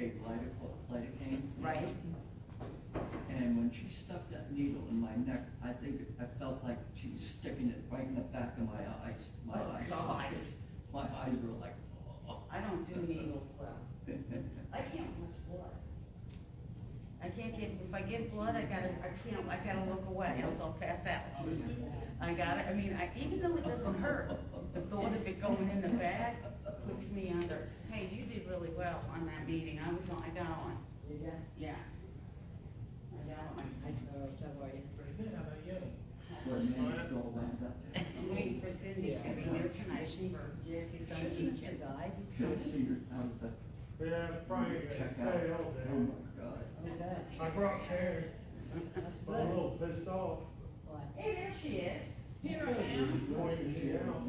take lidocaine. Right. And when she stuck that needle in my neck, I felt like she was sticking it right in the back of my eyes. My eyes were like, oh. I don't do needles well. I can't watch blood. I can't get, if I get blood, I gotta look away, else I'll pass out. Even though it doesn't hurt, the thought of it going in the bag puts me under. Hey, you did really well on that meeting. I got on. Did ya? Yeah. I got on. How are you? Pretty good, how about you? I'm waiting for Cindy to be here tonight. She's done teaching. Should have seen her out of the Yeah, probably gonna check stay out. all Oh day. my God. Okay. I brought Karen, I'm a little pissed off. What? Hey, there she is. Here I am. Pointing me out.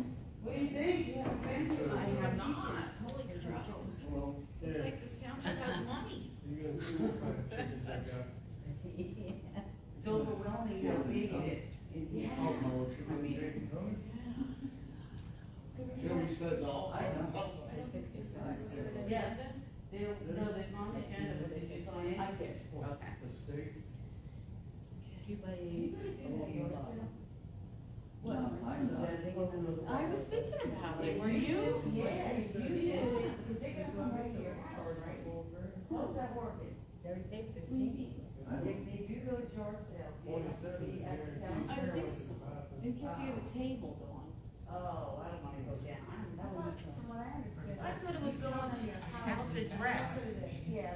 What do you think? You haven't been to I have not. Holy cow. Well, It's Yeah. like this township has money. You gonna see what kind of chickens I got? It's overwhelming how big it is. Yeah. I mean, Jimmy says all. I know. They fix your things. Yes. No, there's on the agenda, but if it's on it. I did. Okay. The steak? You buy eggs, and you buy. no, I'm not. I was thinking about it, were you? Yeah, you do. Because they're gonna come right here. How's that working? They pay 15. They do go to yard sales. They have to be at the I township. think so. You have to have a table going. Oh, I don't wanna go down. From what I understood. I thought it was going to your House address. Yeah.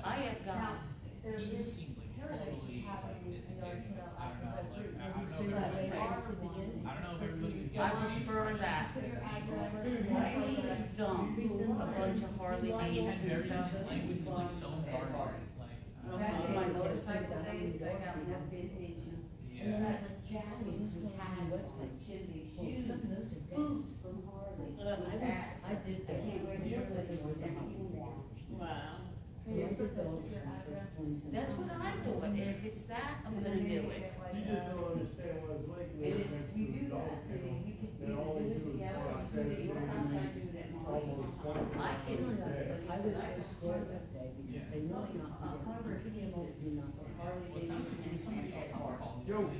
I have got. He seems like totally like this against this. I don't know, like I don't know if everybody, I don't know if everybody would get I it. prefer that. It's dumb. A bunch of Harley He Davidson had very, stuff. his language was like so hard, like, Back in my motorcycle days, I got more vintage. yeah. Jackets with tabs on chimney shoes. Some of those are good. Boots from Harley. I did I can't wear the different anymore. Wow. That's what I thought, and if it's that, I'm gonna do it. You just don't understand what it's like And living if next to you a do dog that, so kennel. you can And all do they it do is together, watch or do it at your house, I that do it at mine. almost 20 I can, minutes a day. I was so scared that day because they know not to get you not to Harley Well, it sounds like there's somebody else on the call. Yo.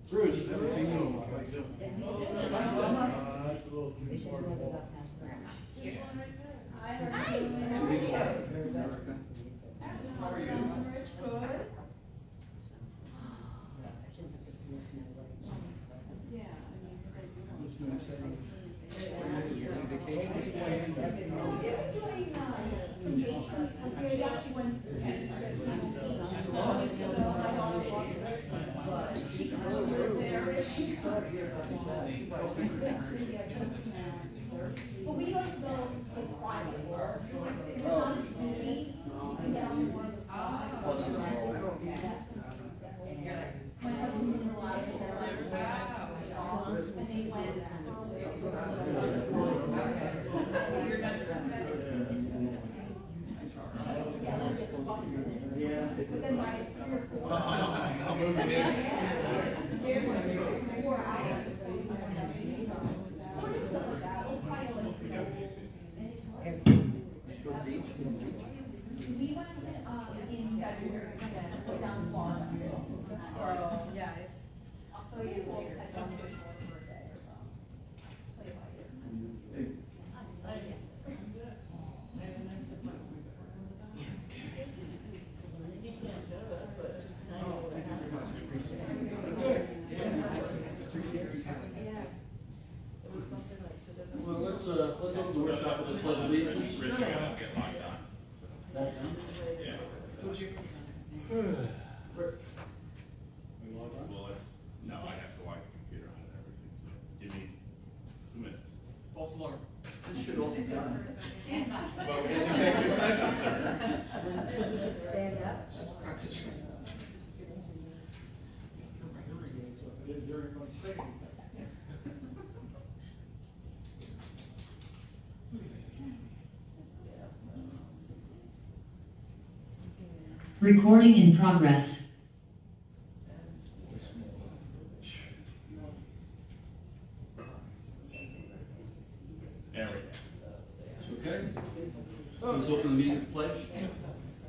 Bruce, never seen you in a while. How you doing? That's a little too far to walk. How are you? But we don't go like quiet or it's not as busy. You can get on more of the side. My husband didn't realize that there were and they went. Yeah. But then my I'm moving in. There was 4 hours. What is up with that? We'll probably like, we went in February and then down to Florida. So, yeah, it's, I'll tell you later. Catch up to a short birthday or something. Tell you about it. Well, let's open the workshop with the pledge of allegiance. Rich, you're gonna get locked on. Yeah. We log on? Well, it's, no, I have to wipe the computer on and everything, so give me 2 minutes. False alarm. This should all be done. Well, we can take 2 seconds, sir. Stand up. During my second. Recording in progress. There we go. It's okay? Please open the meeting with pledge.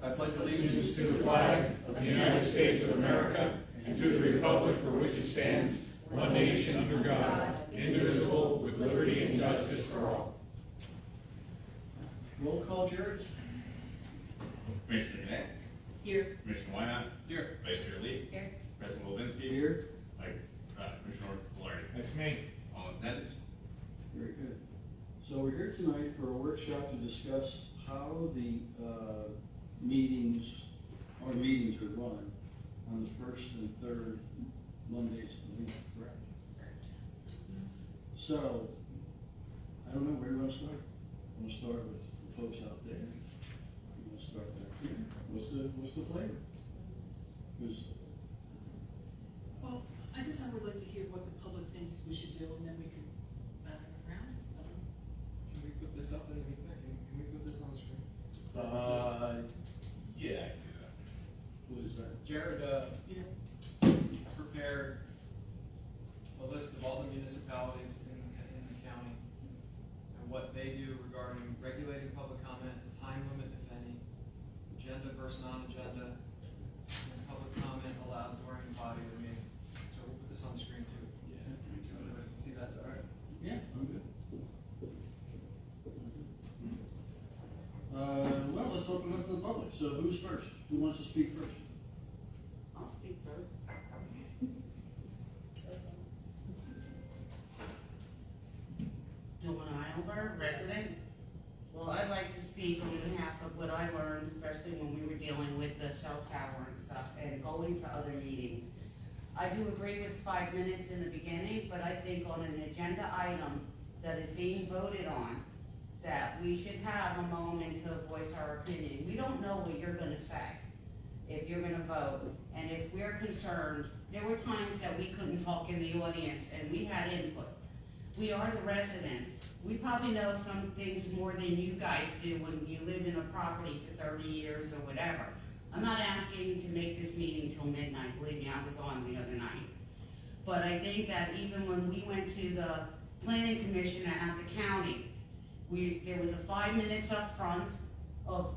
I pledge allegiance To the flag of the United States of America and to the republic for which it stands, one nation under God, indivisible, with liberty and justice for all. Roll call, Jared. Commissioner Connect, Here. Commissioner Wynot. Here. Vice Chair Lee. Here. President Wolbinski. Here. Commissioner Valari. That's me. All in attendance? Very good. So we're here tonight for a workshop to discuss how the meetings are run on the first and third Mondays of the week, correct? So, I don't know, where do you want to start? Want to start with the folks out there? You want to start back here? What's the flavor? 'Cause Well, I guess I would like to hear what the public thinks we should do, and then we can back it around. Can we put this up in the meeting? Can we put this on the screen? Yeah, I can do that. what is that? Jared, Yeah. prepared a list of all the municipalities in the county and what they do regarding regulating public comment, the time limit, if any, agenda versus non-agenda, and public comment allowed during the body of the meeting. So we'll put this on the screen too. Yeah. So everybody can see that, all right? Yeah, I'm good. Well, let's open up to the public. So who's first? Who wants to speak first? I'll speak first. Dawn Isler, resident. Well, I'd like to speak on behalf of what I learned, especially when we were dealing with the cell tower and stuff and going to other meetings. I do agree with 5 minutes in the beginning, but I think on an agenda item that is being voted on, that we should have a moment to voice our opinion. We don't know what you're gonna say if you're gonna vote. And if we're concerned, there were times that we couldn't talk in the audience and we had input. We are the residents. We probably know some things more than you guys do when you live in a property for 30 years or whatever. I'm not asking to make this meeting till midnight. Believe me, I was on the other night. But I think that even when we went to the planning commission at the county, there was a 5 minutes up front of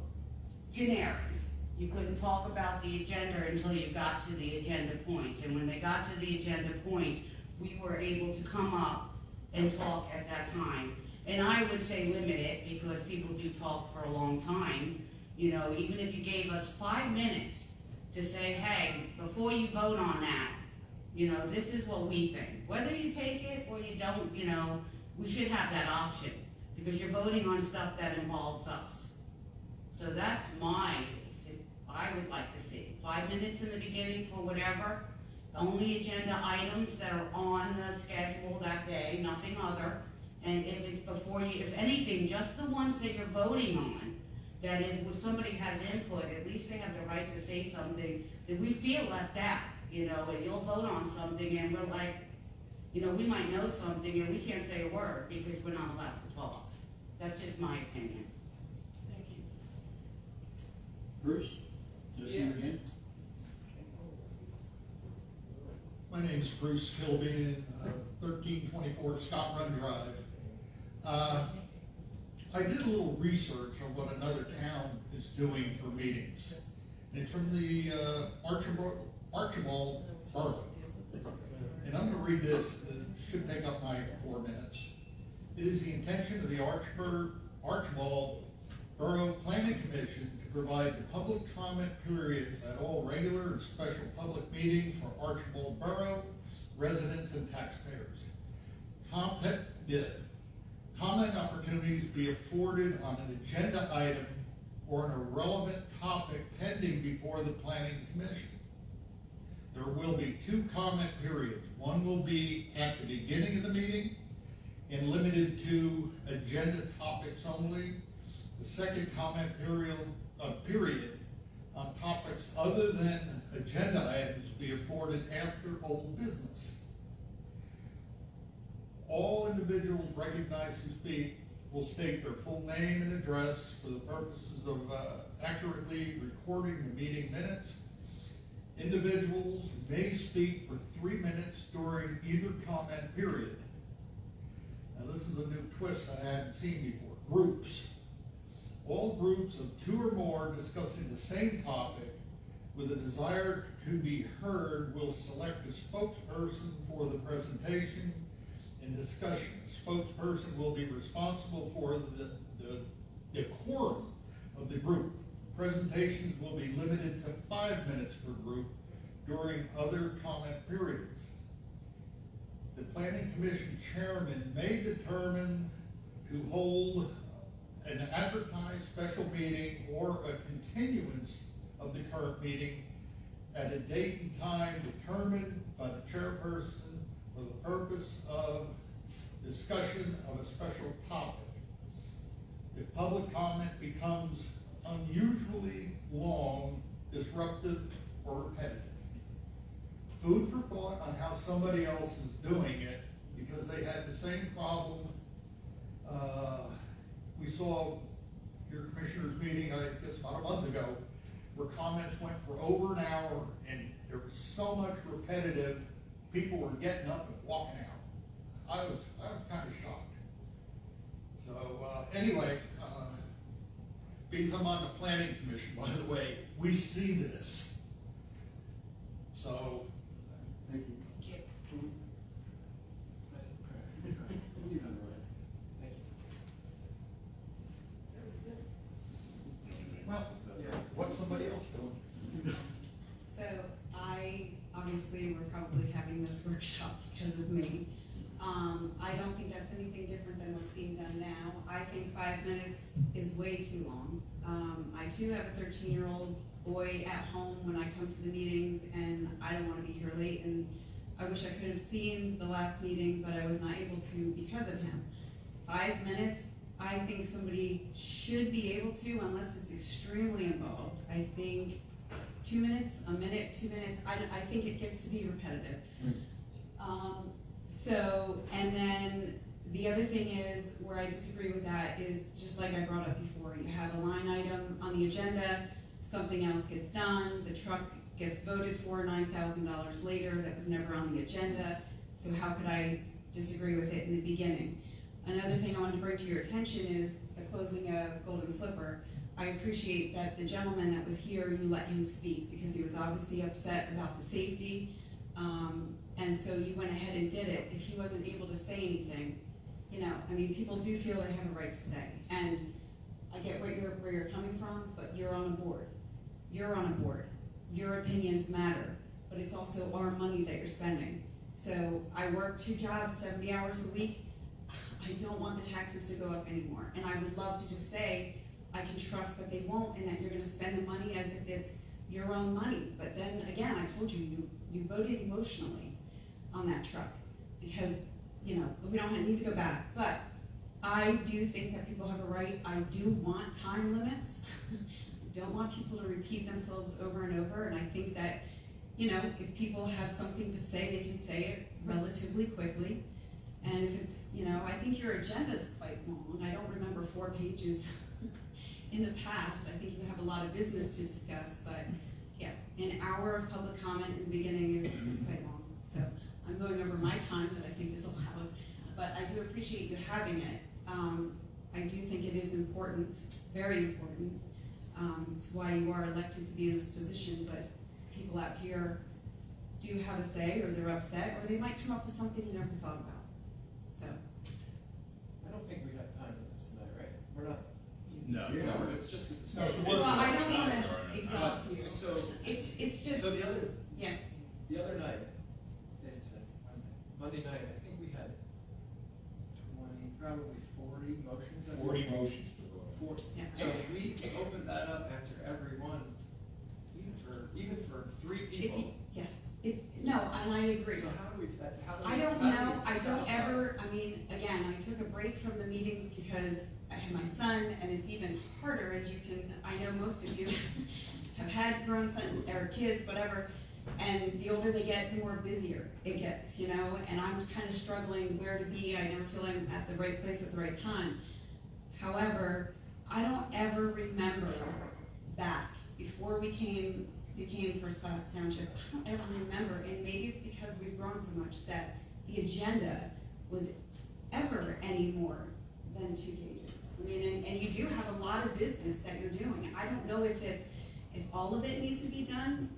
generics. You couldn't talk about the agenda until you got to the agenda points. And when they got to the agenda points, we were able to come up and talk at that time. And I would say limit it, because people do talk for a long time. You know, even if you gave us 5 minutes to say, hey, before you vote on that, you know, this is what we think. Whether you take it or you don't, you know, we should have that option, because you're voting on stuff that involves us. So that's I would like to see 5 minutes in the beginning for whatever, only agenda items that are on the schedule that day, nothing other. And if it's before you, if anything, just the ones that you're voting on, that if somebody has input, at least they have the right to say something that we feel left out, you know, and you'll vote on something and we're like, you know, we might know something and we can't say a word because we're not allowed to talk. That's just my opinion. Thank you. Bruce? Just you again? My name's Bruce Kilby, 1324 Scott Run Drive. I did a little research on what another town is doing for meetings. And it's from the Archibald Borough. And I'm going to read this. It should take up my 4 minutes. It is the intention of the Archibald Borough Planning Commission to provide the public comment periods at all regular and special public meetings for Archibald Borough residents and taxpayers. Comment opportunities be afforded on an agenda item or an irrelevant topic pending before the Planning Commission. There will be 2 comment periods. One will be at the beginning of the meeting and limited to agenda topics only. The second comment period on topics other than agenda items be afforded after old business. All individuals recognized to speak will state their full name and address for the purposes of accurately recording the meeting minutes. Individuals may speak for 3 minutes during either comment period. Now this is a new twist I hadn't seen before. Groups. All groups of 2 or more discussing the same topic with a desire to be heard will select a spokesperson for the presentation and discussion. The spokesperson will be responsible for the decorum of the group. Presentations will be limited to 5 minutes per group during other comment periods. The Planning Commission chairman may determine to hold an advertised special meeting or a continuance of the current meeting at a date and time determined by the chairperson for the purpose of discussion of a special topic. If public comment becomes unusually long, disruptive, or repetitive. Food for thought on how somebody else is doing it, because they had the same problem. We saw your commissioners meeting, I guess about a month ago, where comments went for over an hour and there was so much repetitive, people were getting up and walking out. I was kind of shocked. So anyway, because I'm on the planning commission, by the way, we see this. So, Thank you. well, what's somebody else doing? So obviously, we're probably having this workshop because of me. I don't think that's anything different than what's being done now. I think 5 minutes is way too long. I too have a 13-year-old boy at home when I come to the meetings, and I don't want to be here late, and I wish I could have seen the last meeting, but I was not able to because of him. 5 minutes, I think somebody should be able to, unless it's extremely involved. I think 2 minutes, a minute, 2 minutes, I think it gets to be repetitive. And then the other thing is, where I disagree with that is, just like I brought up before, you have a line item on the agenda, something else gets done, the truck gets voted for $9,000 later, that was never on the agenda, so how could I disagree with it in the beginning? Another thing I wanted to bring to your attention is the closing of Golden Slipper. I appreciate that the gentleman that was here, you let him speak, because he was obviously upset about the safety, and so you went ahead and did it. If he wasn't able to say anything, people do feel they have a right to say, and I get where you're coming from, but you're on a board. You're on a board. Your opinions matter, but it's also our money that you're spending. So I work 2 jobs, 70 hours a week. I don't want the taxes to go up anymore, and I would love to just say, I can trust that they won't, and that you're gonna spend the money as if it's your own money. But then again, I told you, you voted emotionally on that truck, because, we don't need to go back. But I do think that people have a right. I do want time limits. I don't want people to repeat themselves over and over, and I think that, if people have something to say, they can say it relatively quickly. And if it's, I think your agenda is quite long. I don't remember 4 pages in the past. I think you have a lot of business to discuss, but yeah, an hour of public comment in the beginning is quite long. So I'm going over my time that I think is allowed, but I do appreciate you having it. I do think it is important, very important. It's why you are elected to be in this position, but people out here do have a say, or they're upset, or they might come up with something you never thought about. So. I don't think we have time for this tonight, right? We're not. No. No, it's just at the start. Well, I don't want to exhaust you. So It's just. So the other night, today's today, Monday night, I think we had probably 40 motions. 40 motions to go. 40. Yeah. So we opened that up after every one, even for 3 people. No, and I agree. So how do we? I don't know. I don't ever. Again, I took a break from the meetings because I had my son, and it's even harder, as you can. I know most of you have had grown sons or kids, whatever. And the older they get, the more busier it gets, and I'm kind of struggling where to be. I never feel I'm at the right place at the right time. However, I don't ever remember back, before we became First Class Township, I don't ever remember, and maybe it's because we've grown so much, that the agenda was ever any more than 2 pages. I mean, and you do have a lot of business that you're doing. I don't know if all of it needs to be done,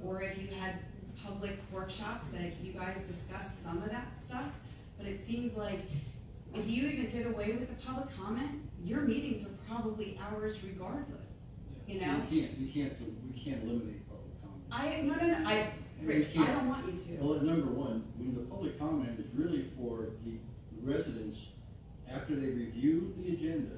or if you had public workshops that you guys discussed some of that stuff, but it seems like if you even did away with the public comment, your meetings are probably hours regardless, you know? We can't eliminate public comment. Rich, I don't want you to. Well, number one, when the public comment is really for the residents, after they review the agenda,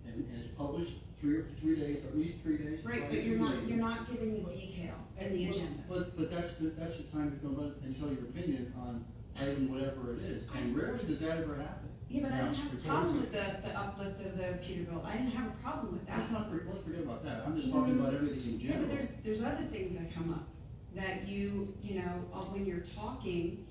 and it's published 3 days, at least 3 days. Right, but you're not giving the detail in the agenda. But that's the time to come up and tell your opinion on item whatever it is, and rarely does that ever happen. Yeah, but I didn't have a problem with the uplift of the Peterbilt. I didn't have a problem with that. Let's forget about that. I'm just talking about everything in Yeah, general. but there's other things that come up that you know, when you're talking,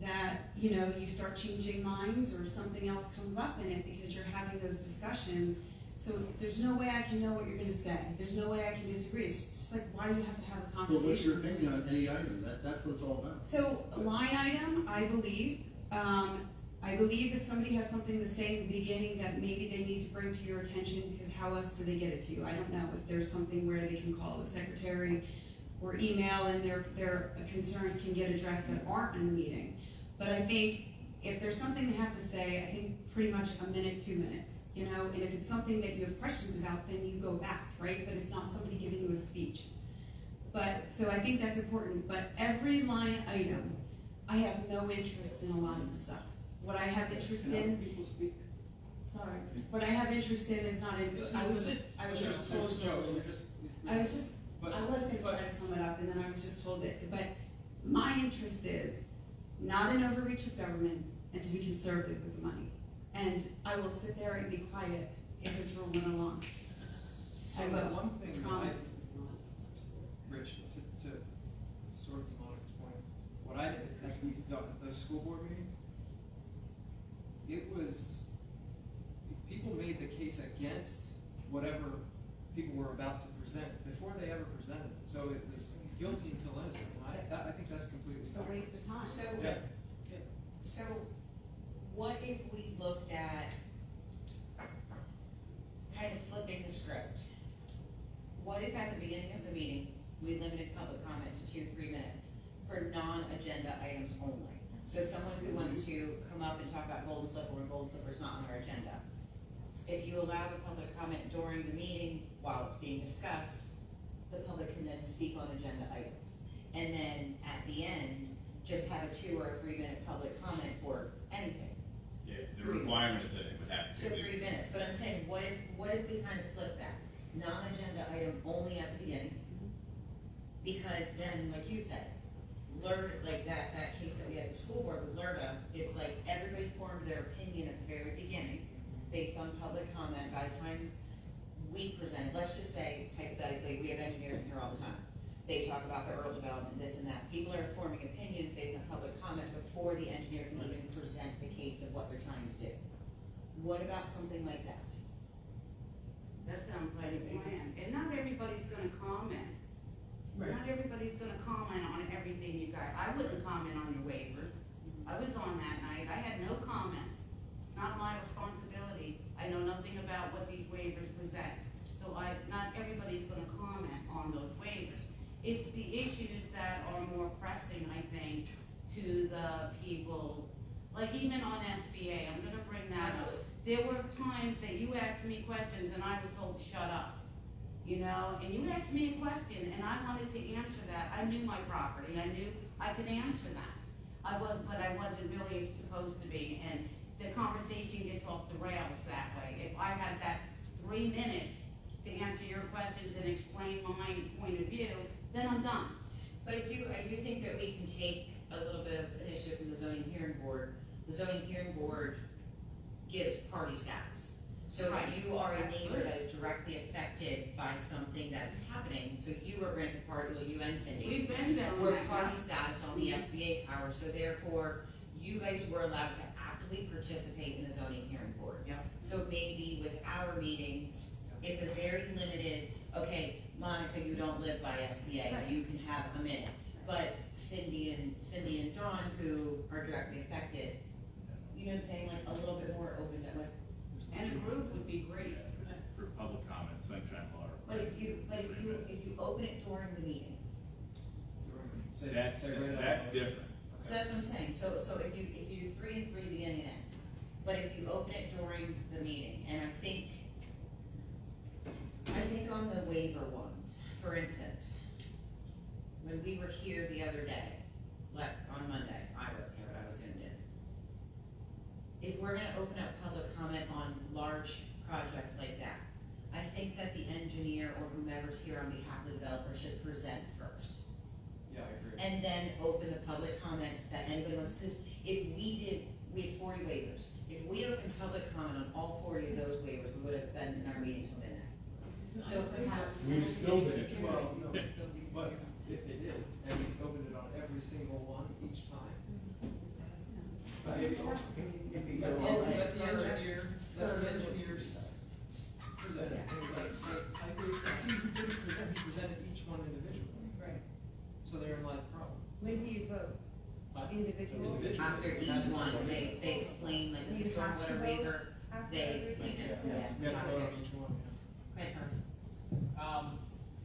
that, you know, you start changing minds or something else comes up in it because you're having those discussions. So there's no way I can know what you're gonna say. There's no way I can disagree. It's just like, why do you have to have a Well, conversation? what's your opinion on any item? That's what it's all about. So a line item, I believe if somebody has something to say in the beginning that maybe they need to bring to your attention, because how else do they get it to you? I don't know if there's something where they can call the secretary or email and their concerns can get addressed that aren't in the meeting. But I think if there's something they have to say, I think pretty much a minute, 2 minutes, you know? And if it's something that you have questions about, then you go back, right? But it's not somebody giving you a speech. But, so I think that's important. But every line item, I have no interest in a lot of the stuff. What I have interest in, sorry, what I have interest in is not in, I was just told, I was gonna try to sum it up, and then I was just told it, but my interest is not an overreach of government and to be conservative with the money. And I will sit there and be quiet if it's rolling along. So I will, one thing that promise. Rich, to sort of to Monica's point, what I did at those school board meetings, it was, people made the case against whatever people were about to present before they ever presented it. So it was guilty until innocent. I think that's completely It's a fine. waste of time. So what if we looked at kind of flipping the script? What if at the beginning of the meeting, we limited public comment to 2 or 3 minutes for non-agenda items only? So someone who wants to come up and talk about Golden Slipper when Golden Slipper is not on our agenda. If you allow the public comment during the meeting while it's being discussed, the public can then speak on agenda items. And then at the end, just have a 2 or 3 minute public comment for anything. Yeah, the requirement is that it would have to. So 3 minutes, but I'm saying, what if we kind of flip that? Non-agenda item only at the beginning? Because then, like you said, like that case that we had at the school board with Lerda, it's like everybody formed their opinion at the very beginning based on public comment. By the time we presented, let's just say hypothetically, we have engineers in here all the time. They talk about the Earl development, this and that. People are forming opinions based on public comment before the engineer can even present the case of what they're trying to do. What about something like that? That sounds like a plan. And not everybody's gonna comment. Right. Not everybody's gonna comment on everything you guys, I wouldn't comment on your waivers. I was on that night, I had no comments. It's not my responsibility. I know nothing about what these waivers present. So not everybody's gonna comment on those waivers. It's the issues that are more pressing, I think, to the people, like even on SBA, I'm gonna bring that up. There were times that you asked me questions and I was told to shut up. You know, and you asked me a question and I wanted to answer that. I knew my property, I knew I could answer that. But I wasn't really supposed to be, and the conversation gets off the rails that way. If I had that 3 minutes to answer your questions and explain my point of view, then I'm done. But I do think that we can take a little bit of initiative from the zoning hearing board. The zoning hearing board gives party status. So Right. if you are a neighbor that is directly affected by something that's happening, so you were granted party, well, you and Cindy. We've been there on Were that. party status on the SBA tower, so therefore, you guys were allowed to act can we participate in the zoning hearing board? Yeah. So maybe with our meetings, it's a very limited, okay, Monica, you don't live by SBA, Right. you can have a minute. But Cindy and Dawn, who are directly affected, you know what I'm saying, like a little bit more open to like. And a group would be great. For public comment, sunshine law. But if you open it during the meeting, That's different. so that's what I'm saying, so if you do 3 and 3 beginning and end, but if you open it during the meeting, and I think on the waiver ones, for instance, when we were here the other day, like on Monday, I wasn't here, but I was zoomed in. If we're gonna open up public comment on large projects like that, I think that the engineer or whomever's here on behalf of the developer should present first. Yeah, I agree. And then open the public comment that anybody wants, because if we had 40 waivers. If we opened public comment on all 40 of those waivers, we would have been in our meeting till midnight. So perhaps. We still did. Well, no, but if they did, and we opened it on every single one each time. Maybe. Let the engineers present it. I agree, let's see who didn't present, he presented each one individually. Right. So therein lies the problem. When do you vote? Individual? After each one, they explain, like, Do the you have to stormwater vote waiver, after they every explain it. meeting? Yeah, we have to vote on each one, yeah. Okay, Carson.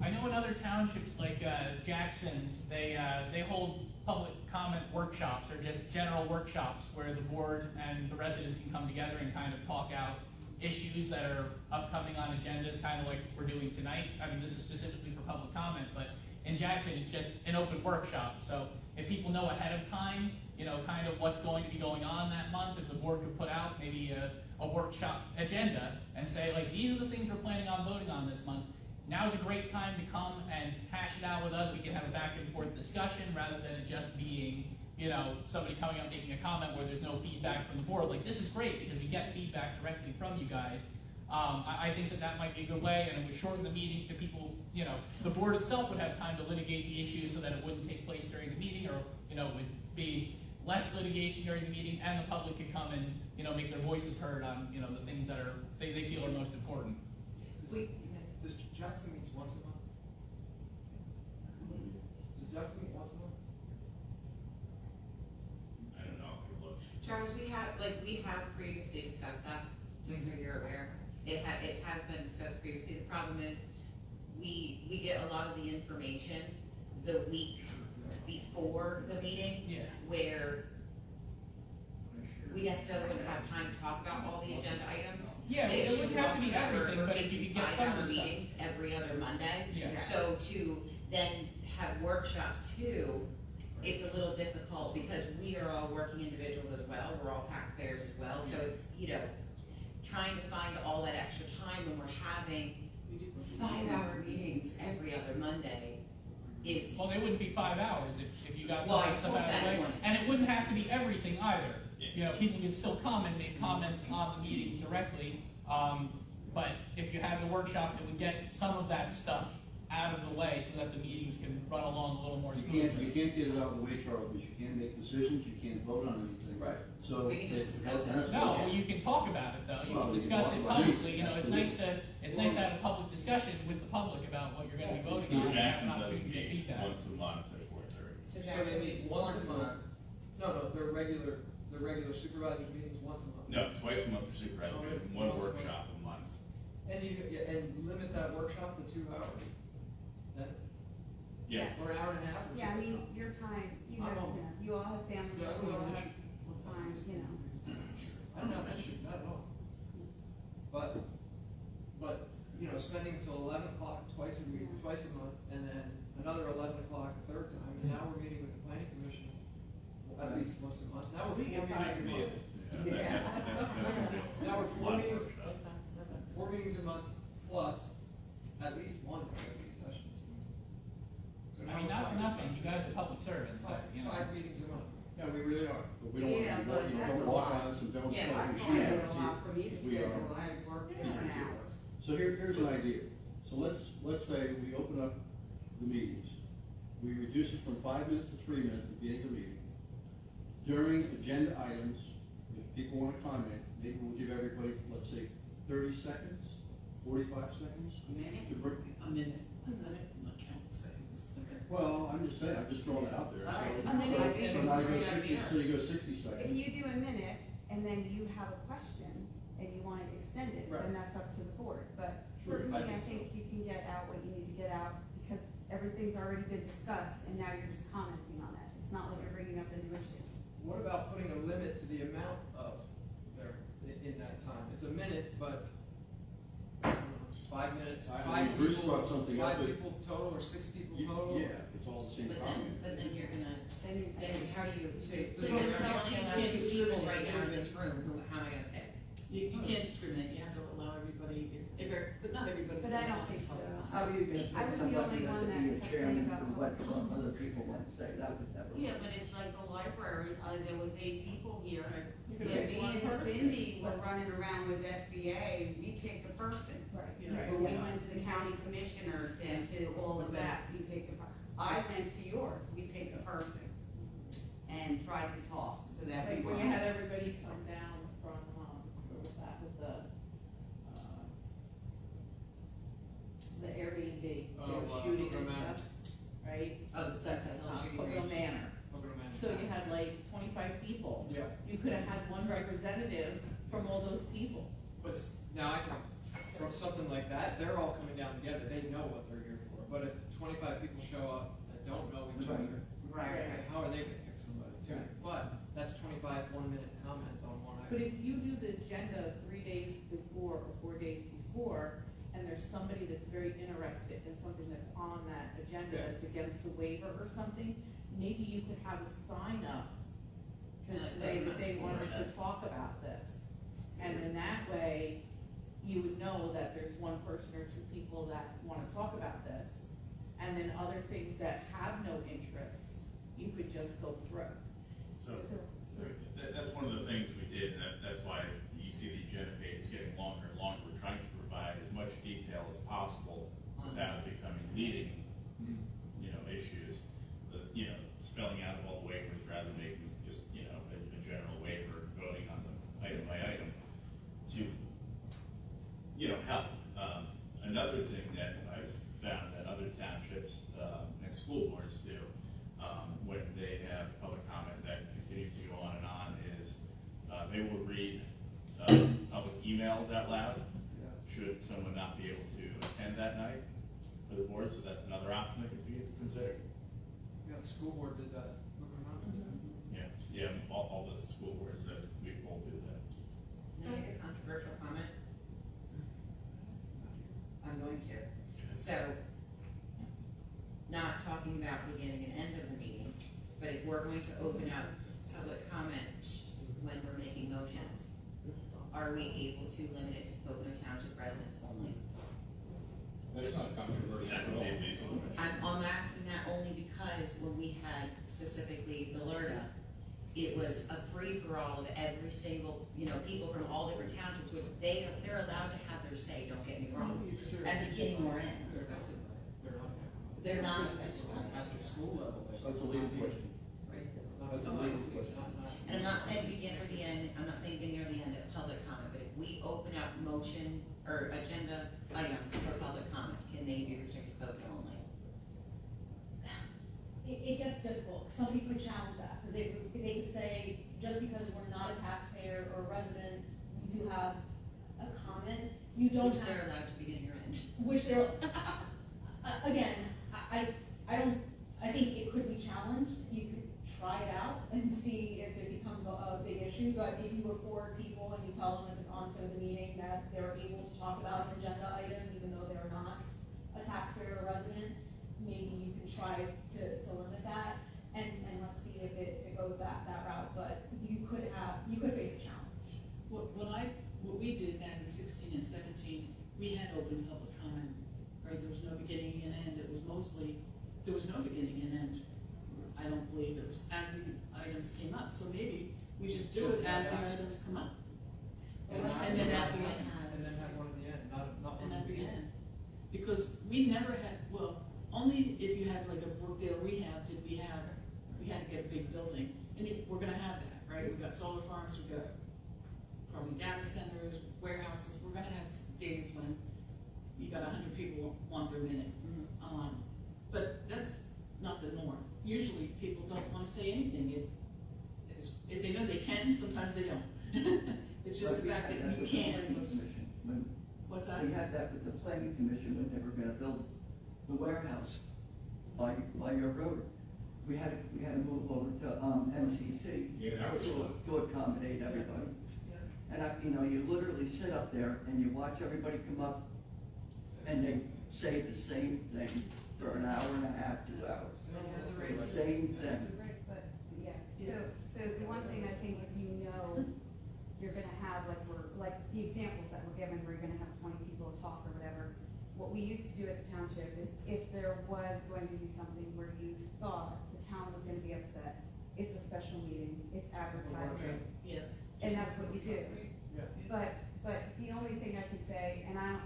I know in other townships like Jackson's, they hold public comment workshops or just general workshops where the board and the residents can come together and kind of talk out issues that are upcoming on agendas, kind of like we're doing tonight. I mean, this is specifically for public comment, but in Jackson, it's just an open workshop. So if people know ahead of time, you know, kind of what's going to be going on that month, if the board could put out maybe a workshop agenda and say, like, these are the things we're planning on voting on this month. Now's a great time to come and hash it out with us. We can have a back and forth discussion rather than it just being, you know, somebody coming up making a comment where there's no feedback from the board. Like, this is great because we get feedback directly from you guys. I think that might be a good way, and it would shorten the meetings to people, you know, the board itself would have time to litigate the issue so that it wouldn't take place during the meeting, or, you know, it would be less litigation during the meeting, and the public could come and, you know, make their voices heard on, you know, the things that are, they feel are most important. Does Jackson meet once a month? Does Jackson meet once a month? I don't know, look. Charles, we have previously discussed that, just so you're aware. It has been discussed previously. The problem is, we get a lot of the information the week before the meeting. Yeah. Where we necessarily wouldn't have time to talk about all the agenda items. Yeah, The it issue wouldn't is have to be also that everything, we're but if you facing could get some of 5-hour the stuff. meetings every other Monday. Yeah. So to then have workshops too, it's a little difficult because we are all working individuals as well. We're all taxpayers as well. So it's, you know, trying to find all that extra time when we're having 5-hour meetings every other Monday is. Well, they wouldn't be 5 hours if you got some Well, of that stuff out of the way. point. And it wouldn't have to be everything either. You know, people can still come and make comments on the meetings directly. But if you had the workshop, it would get some of that stuff out of the way so that the meetings can run along a little more You smoothly. can't get it out of the way, Charles, because you can't make decisions, you can't vote on anything. Right. So. We can just discuss it. that's No, what- well, you can talk about it though. You Well, can you can discuss talk it about it. publicly. You know, it's nice to have a public discussion with the public about what you're going to be voting on. and Jackson not doesn't get meet feedback. once a month at 4:30. So So Jackson they meet meets once a month? No, they're regular supervisors meetings once a month. No, twice a month for supervisors, and one Once a month. workshop a month. And and limit that workshop to 2 hours. Then, Yeah. or an hour and a half. or Yeah, I something. mean, your time, you I'm know, open. you all have families, Yeah, I you don't all have have an times, you know. I don't have an issue, not at all. But, you know, spending till 11 o'clock twice a week, twice a month, and then another 11 o'clock a third time, and now we're meeting with the planning commission at least once a month. Now we're 4 meetings a month. Now we're 4 meetings a month plus at least one executive session. So I mean, not for nothing. You guys are public servants. So, you know. 5 meetings a month. Yeah, we really are, but we don't want Yeah, to, but you know, that's don't a walk lot. on us and don't Yeah, tell I us find you it a lot for me to we are. schedule, I work different hours. So here's an idea. So let's say we open up the meetings. We reduce it from 5 minutes to 3 minutes at the end of the meeting. During agenda items, if people wanna comment, maybe we'll give everybody, let's say, 30 seconds, 45 seconds. A minute? to bring- A minute, not count seconds. Well, I'm just saying, I'm just throwing it out there. All right. So- A minute. I think So it's now a you go great 60, idea. so you go 60 If seconds. you do a minute and then you have a question and you want it extended, Right. then that's up to the board. But Sure, certainly, I I think think you can get out what you need to get out because everything's already been discussed and now you're just commenting on it. It's not like you're bringing up a new issue. What about putting a limit to the amount of there in that time? It's a minute, but I don't know, 5 minutes, I five mean, Bruce people, brought something up 5 that- people total or 6 people You- total? Yeah, if it's all the same But comment. then you're gonna, Then then how do you, so So because you we're can't- only you allowed can't 2 people discriminate. right now in this room, how am I gonna pick? You can't discriminate, you have to allow everybody, but not everybody's. But I don't gonna think so. How are you gonna I was pick the only somebody one to that be a kept chairman saying about for what other people want to say? That would never. Yeah, but it's like the library, there was 8 people here. You could Yeah, pick me one and person. Cindy were running around with SBA, we picked a person. Right. Yeah. When we went to the county commissioners and to all of that, we picked a person. I went to yours, we picked a person and tried to talk, so that we Like were. when you had everybody come down from, where was that, with the Airbnb, they Oh, were shooting Pocono and Manor. stuff, right? Oh, the Sunset Hill Shooting Pocono Range. Manor. Pocono Manor. So you had like 25 people. Yeah, You could have had one representative from all those people. but now I can, from something like that, they're all coming down together, they know what they're here for. But if 25 people show up that don't know each other, Right. how are they gonna pick somebody too? But that's 25 1-minute comments on one But item. if you do the agenda 3 days before or 4 days before, and there's somebody that's very interested in something that's on that agenda Yeah. that's against the waiver or something, maybe you could have a sign up to Yeah, say that they that's wanted to nice. talk about this. And then that way, you would know that there's one person or 2 people that wanna talk about this. And then other things that have no interest, you could just go through. So, that's one of the things we did, and that's why you see the agenda page is getting longer and longer. We're trying to provide as much detail as possible without it becoming leading, issues. Spelling out all the waivers rather than making just, a general waiver, voting on them item by item to, help. Another thing that I've found that other townships, and school boards do, when they have public comment that continues to go on and on is, they will read, public emails out loud. Should someone not be able to attend that night for the board, so that's another option that could be considered. Yeah, the school board did that. Yeah, all the school boards that we all do that. Can I make a controversial comment? I'm going to. So, not talking about beginning and end of the meeting, but if we're going to open up public comment when we're making motions, are we able to limit it to Pocono Township residents only? That's not controversial That at would all. be reasonable. I'm asking that only because when we had specifically Valerda, it was a free-for-all of every single, people from all different townships, which they're allowed to have their say, don't get me wrong, at beginning or end. They're affected by it. They're not. They're not At the school level. That's a legal question. That's a legal question. And I'm not saying begin or the end, I'm not saying beginning or the end of public comment, but if we open up motion or agenda items for public comment, can they be restricted to Pocono only? It gets difficult. Some people could challenge that, because they could say, just because we're not a taxpayer or a resident, we do have a comment, you don't Which have. they're allowed to begin or end. Which they're, again, I think it could be challenged. You could try it out and see if it becomes a big issue, but if you afford people and you tell them at the onset of the meeting that they're able to talk about an agenda item, even though they're not a taxpayer or resident, maybe you can try to limit that, and let's see if it goes that route, but you could face a challenge. What we did back in 16 and 17, we had open public comment, right? There was no beginning and end. It was mostly, there was no beginning and end. I don't believe it was as the items came up. So maybe we just do it as the items come up. And then at the end. And then have one at the end, not one And at at the the beginning. end. Because we never had, only if you had like a Brookdale rehab did we had to get a big building. And we're gonna have that, right? We've got solar farms, we've got data centers, warehouses, we're gonna have days when you got 100 people on per minute. But that's not the norm. Usually people don't wanna say anything. If they know they can, sometimes they don't. It's just the fact that you can. What's that? We had that with the planning commission when they were gonna build the warehouse by your road. We had to move over to, MCC. Yeah, that was slow. To accommodate everybody. And you literally sit up there and you watch everybody come up and they say the same thing for an hour and a half, 2 hours. The same thing. But, yeah, so the one thing I think, if you know you're gonna have, like the examples that were given, where you're gonna have 20 people talk or whatever, what we used to do at the township is, if there was going to be something where you thought the town was gonna be upset, it's a special meeting, it's advertised. Yes. And that's what you do. Yeah. But the only thing I can say, and I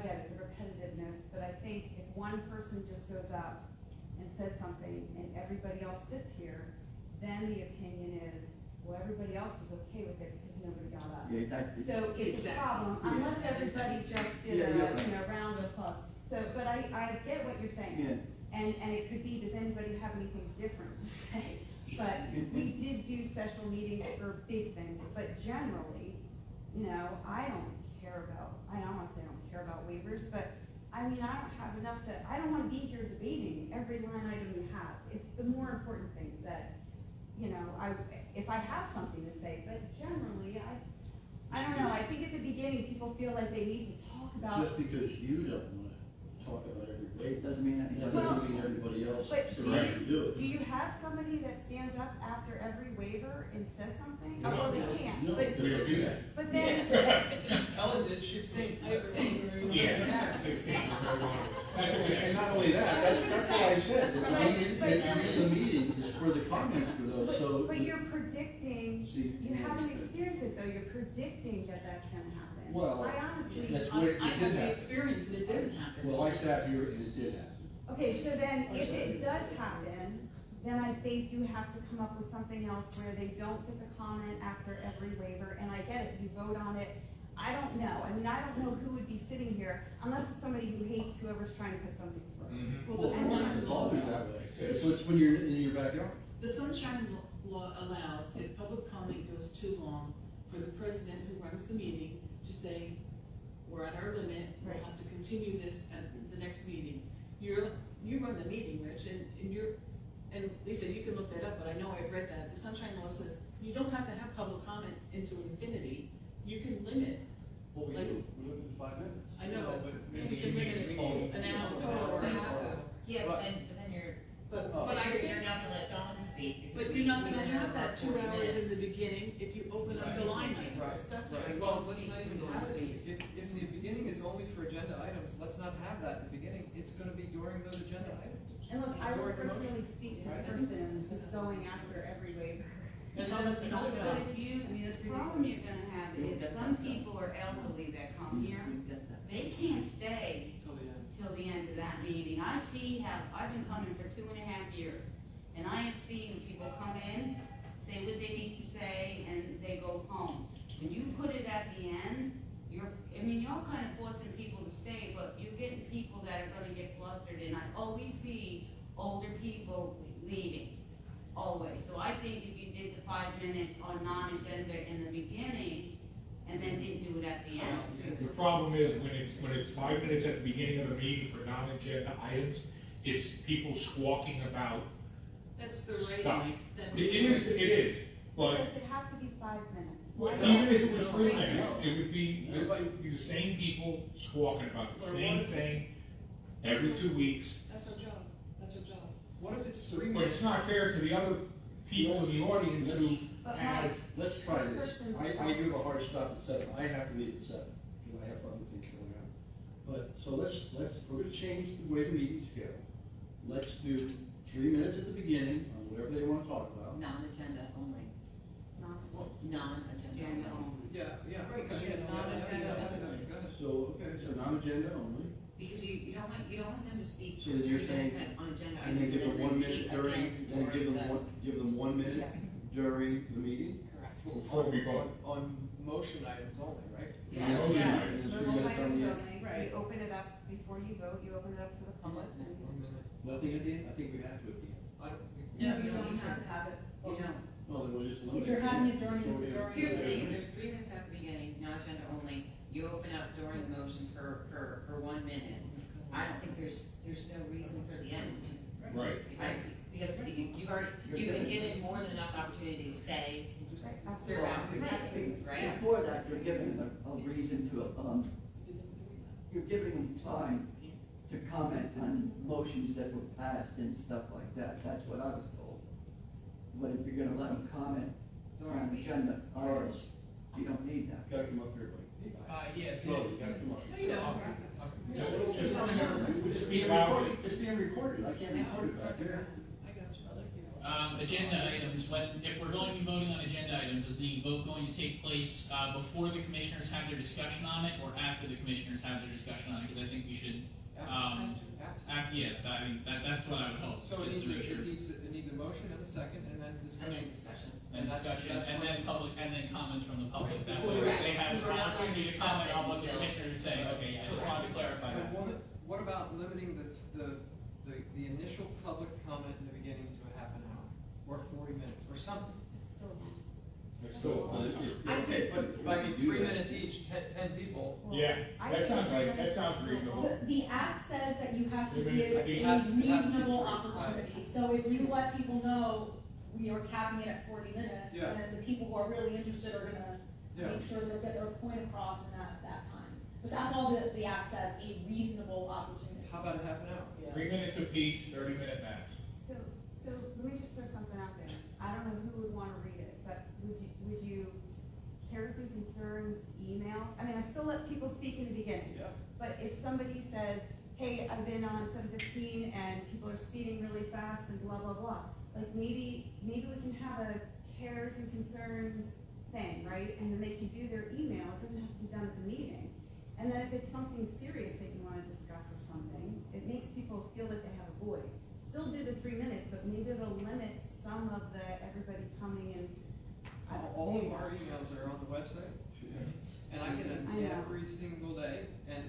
get it, the repetitiveness, but I think if one person just goes up and says something and everybody else sits here, then the opinion is, well, everybody else was okay with it because nobody got up. Yeah, So it's a problem, unless everybody just did a round of applause. So, but I get what you're saying. Yeah. And it could be, does anybody have anything different to say? But we did do special meetings for big things, but generally, I don't want to say I don't care about waivers, but I don't have enough I don't want to be here debating every line item you have. It's the more important things that, if I have something to say, but generally, I don't know, I think at the beginning, people feel like they need to talk about. Just because you don't want to talk about every waiver, Doesn't mean anything. that doesn't mean everybody else But surrounds you do it. do you have somebody that stands up after every waiver and says something? No. Well, they can't, No, but, We don't do that. but then, Ellen did, she abstained. Yeah. And not only that, that's why I said, that the meeting is for the comments for those, so. but you're predicting, See, you haven't experienced it though, you're predicting that that's gonna happen. Well, I honestly. that's what it I had did the happen. experience and it didn't happen. Well, I sat here and it did happen. Okay, so then if it does happen, then I think you have to come up with something else where they don't get the comment after every waiver, and I get it, you vote on it. I don't know, I don't know who would be sitting here, unless it's somebody who hates whoever's trying to put something through. Well, the sunshine it's law, always that way. It's when you're in your backyard. the sunshine law allows, if public comment goes too long, for the president who runs the meeting to say, we're at our limit, we'll Right. have to continue this at the next meeting. You run the meeting, Rich, and Lisa, you can look that up, but I know I've read that. The sunshine law says you don't have to have public comment into infinity. You can limit. What we do, we limit it to 5 minutes. I know, But you maybe can limit it an hour or a half hour. Yeah, but then you're, But Oh. I you're think, not gonna let Dawn speak. but because you're not we gonna even have that 2 40 hours in the minutes. beginning if you open up the line items. Right, well, let's not even have it, if the beginning is only for agenda items, let's not have that in the beginning, it's gonna be during those agenda items. And look, I will During the motion. personally speak to the person who's going after every waiver. But if you, the problem you're gonna have is some people are elderly that come here, they can't stay Till the end. till the end of that meeting. I've been coming for 2.5 years, and I have seen people come in, say what they need to say, and they go home. When you put it at the end, you're kind of forcing people to stay, but you're getting people that are gonna get flustered, and I always see older people leaving, always. So I think if you did the 5 minutes on non-agenda in the beginning, and then didn't do it at the end. The problem is when it's 5 minutes at the beginning of the meeting for non-agenda items, it's people squawking about That's the stuff. rating. That's It is, but Does it have to be 5 minutes? even if it was 3 minutes, it would be the same people squawking about the same thing every 2 weeks. That's our job. That's our job. What if it's 3 But minutes? it's not fair to the other people in the audience who But have. Mike, Let's try This this. person's I do have a hard stop at 7. I have to leave at 7 because I have other things going on. But, so let's, if we're gonna change the way the meetings go, let's do 3 minutes at the beginning on whatever they wanna talk about. Non-agenda only, non-agenda Agenda only. only. Yeah. Right, 'cause you have non-agenda. Go ahead. So, okay, so non-agenda only. Because you don't want them to speak So for then you're 3 saying- minutes on agenda And then items, give them 1 minute repeat during, again then give them during the- one, give them 1 minute Yes. during the meeting? Correct. Before we vote. On motion items only, right? Yeah. Motion Yeah. items. It's Motion 3 minutes on items the end. only. You open it up before you vote, you open it up to the public. 1 minute. Nothing at the end? I think we have to at the end. I don't think. No, You don't have to have it. You don't. Well, then we'll just. If you're having it during, Here's the thing, there's 3 minutes at the beginning, non-agenda only, you open up during the motions for 1 minute. I don't think there's no reason for the end. Right. Because you've been given more than enough opportunity to say your boundaries, right? Before that, you're giving them a reason to, you're giving them time to comment on motions that were passed and stuff like that. That's what I was told. But if you're gonna let them comment on agenda items, you don't need that. Gotta come up here, buddy. Yeah. Charlie, you gotta come up. You know. Just speak loudly. It's being recorded, I can't record it back there. I got you, I like you. Agenda items, if we're going to be voting on agenda items, is the vote going to take place before the commissioners have their discussion on it, or after the commissioners have their discussion on it? Because I think we should, that's what I would hope, So it just to make sure. needs a motion and a second, and then discussion. And discussion, and then public, and then comments from the public, that Before way the- they have We're an not opportunity to discuss comment it on what the until- commissioner is saying, okay, I just wanted to clarify that. But what about limiting the initial public comment in the beginning to a half an hour, or 40 minutes, or something? There's still. Okay, but I mean, Do 3 that. minutes each, 10 people. Yeah, that sounds reasonable. The act says that you have to 3 give minutes a apiece. Has to be reasonable true. opportunity. So if you let people know we are capping it at 40 minutes, Yeah. then the people who are really interested are gonna Yeah. make sure they'll get their point across in that time. But that's all the act says, a reasonable opportunity. How about a half an hour? 3 minutes apiece, 30-minute max. So let me just throw something out there. I don't know who would wanna read it, but would you, cares and concerns, emails? I mean, I still let people speak in the beginning. Yeah. But if somebody says, hey, I've been on 715 and people are speeding really fast and blah, blah, blah. Like maybe we can have a cares and concerns thing, right? And then they can do their email, it doesn't have to be done at the meeting. And then if it's something serious that you wanna discuss or something, it makes people feel like they have a voice. Still do the 3 minutes, but maybe it'll limit some of everybody coming and. All of our emails are on the website, and I get them I know. every single day, and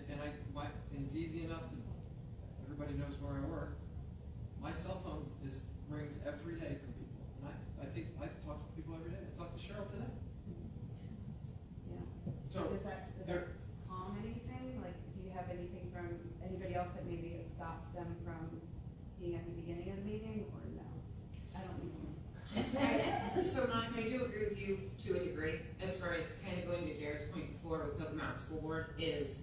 it's easy enough to, everybody knows where I work. My cell phone rings every day from people, and I talk to people every day. I talked to Cheryl today. Yeah. So, Does that calm anything? Like, do you have anything from anybody else that maybe it stops them from being at the beginning of the meeting, or no? I don't know. So Monica, I do agree with you to a degree, as far as kind of going to Jared's point before with Pocono Mountain School Board, is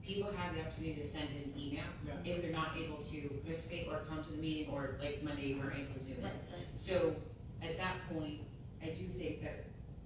people have the opportunity to send an email Yeah. if they're not able to participate or come to the meeting, or like Monday, you weren't able to Zoom in. Right. So at that point, I do think that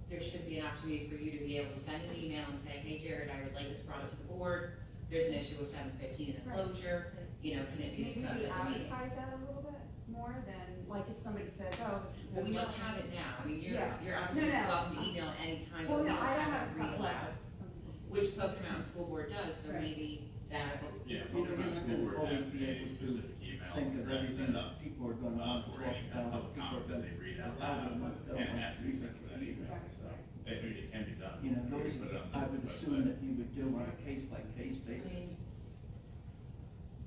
there should be an opportunity for you to be able to send an email and say, hey Jared, I would like this brought up to the board, there's an issue with 715 in the Right. closure, you know, can it be Maybe discussed we at the meeting? advertise that a little bit more than, like, if somebody says, oh. Well, we don't have it now, I mean, you're Yeah. obviously No, no. welcome to email anytime, Well, but we no, don't I don't have have it read aloud, some people say- which Pocono Mountain School Board does, so Right. maybe that. Yeah, You know, Pocono you Mountain have School to Board always has be a able to specific email think of address everything set up that people are gonna for talk any kind of about. public comment that they read out loud, and it has to be sent to that email, so it can be done. You know, those, Put it on the I would website. assume that you would do on a case-by-case I basis, mean,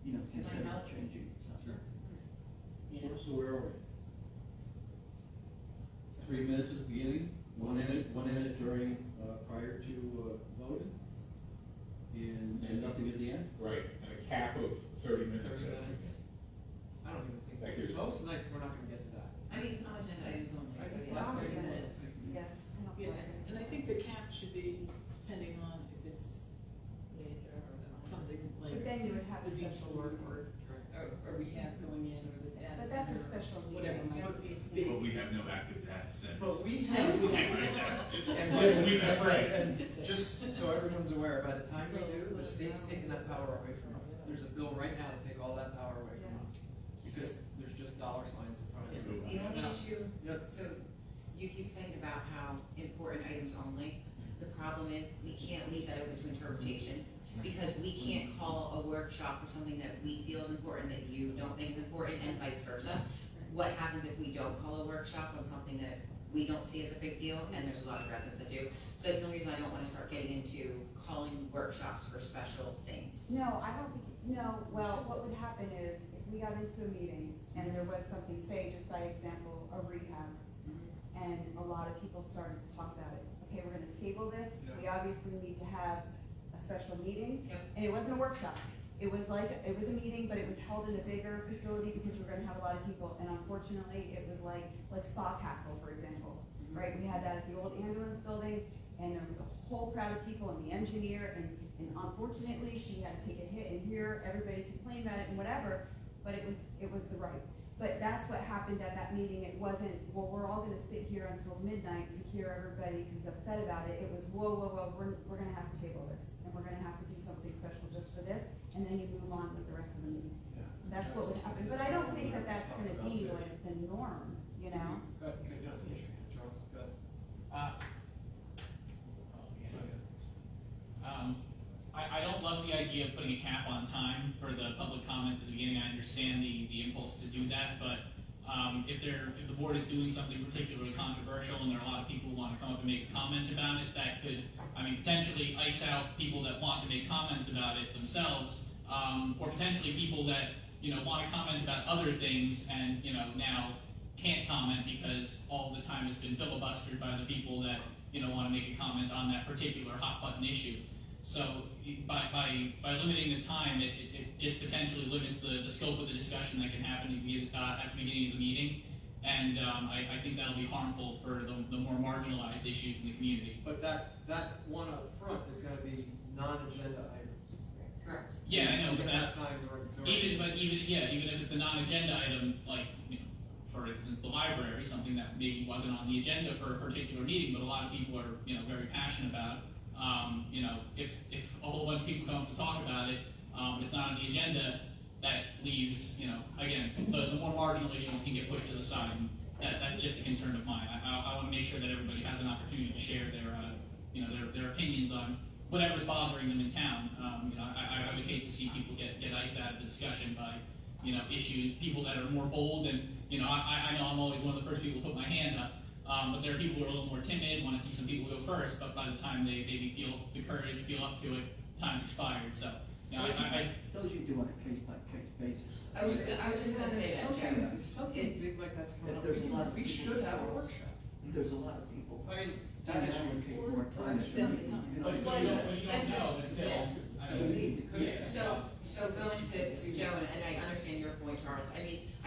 you know, instead help? of changing something. you know, So where are we? 3 minutes at the beginning, 1 minute during, prior to, voting, and nothing at the end? Right, and a cap of 30 minutes. 30 minutes. I don't even think, Like there's- most nights we're not gonna get to that. I mean, it's not agenda items only, I so think yeah, that's it's 30 30 minutes. Yeah. I don't Yeah, know. and I think the cap should be depending on if it's something like. But then you would have a the special detour meeting. or rehab going in, or the data But that's a center, special meeting. whatever might be. But we have no active data centers. But we have, Yeah, we have, right. and just so everyone's aware, by the time we do, the state's taking that power away from us. There's a bill right now to take all that power away from us, because there's just dollar signs in front of it. The only issue, Yep. so you keep saying about how important items only, the problem is, we can't leave that open to interpretation, because we can't call a workshop for something that we feel is important that you don't think is important, and vice versa. What happens if we don't call a workshop on something that we don't see as a big deal, and there's a lot of residents that do. So it's the only reason I don't wanna start getting into calling workshops for special things. No, I don't think, no, well, what would happen is, if we got into a meeting and there was something, say, just by example, a rehab, and a lot of people started to talk about it, okay, we're gonna table this, we obviously need to have a special meeting, Yep. and it wasn't a workshop. It was a meeting, but it was held in a bigger facility because we're gonna have a lot of people, and unfortunately, it was like Spa Castle, for example, right? We had that at the old ambulance building, and there was a whole crowd of people, and the engineer, and unfortunately, she had to take a hit, and here, everybody complained about it and whatever, but it was the right. But that's what happened at that meeting. It wasn't, well, we're all gonna sit here until midnight to hear everybody who's upset about it. It was, whoa, we're gonna have to table this, and we're gonna have to do something special just for this, and then you move on with the rest of the meeting. That's what would happen, but I don't think that that's gonna be like the norm, you know? Good, Charles, good. I don't love the idea of putting a cap on time for the public comment at the beginning. I understand the impulse to do that, but if the board is doing something particularly controversial and there are a lot of people who want to come up and make a comment about it, that could, potentially ice out people that want to make comments about it themselves, or potentially people that, want to comment about other things and, now can't comment because all the time has been filibustered by the people that, want to make a comment on that particular hot button issue. So by limiting the time, it just potentially limits the scope of the discussion that can happen at the beginning of the meeting. And I think that'll be harmful for the more marginalized issues in the community. But that one up front is gonna be non-agenda items. Correct. Yeah, I know, but that, time even if it's a non-agenda item, like, for instance, the library, something that maybe wasn't on the agenda for a particular meeting, but a lot of people are, very passionate about. If a whole bunch of people come up to talk about it, it's not on the agenda, that leaves, again, the more marginal issues can get pushed to the side. And that's just a concern of mine. I want to make sure that everybody has an opportunity to share their opinions on whatever's bothering them in town. I would hate to see people get iced out of the discussion by, issues, people that are more bold and, I know I'm always one of the first people to put my hand up. But there are people who are a little more timid, want to see some people go first, but by the time they maybe feel the courage, feel up to it, time's expired. So, Those you do on a case-by-case basis. I was just gonna say that, Joe. Something big like that's coming If up. there's a lot of We people. should have a workshop. There's a lot of people. I mean, That that is. allocate more time. Spend the time. But you Well, don't know until, Yeah. So going to Joe, and I understand your point, Charles, I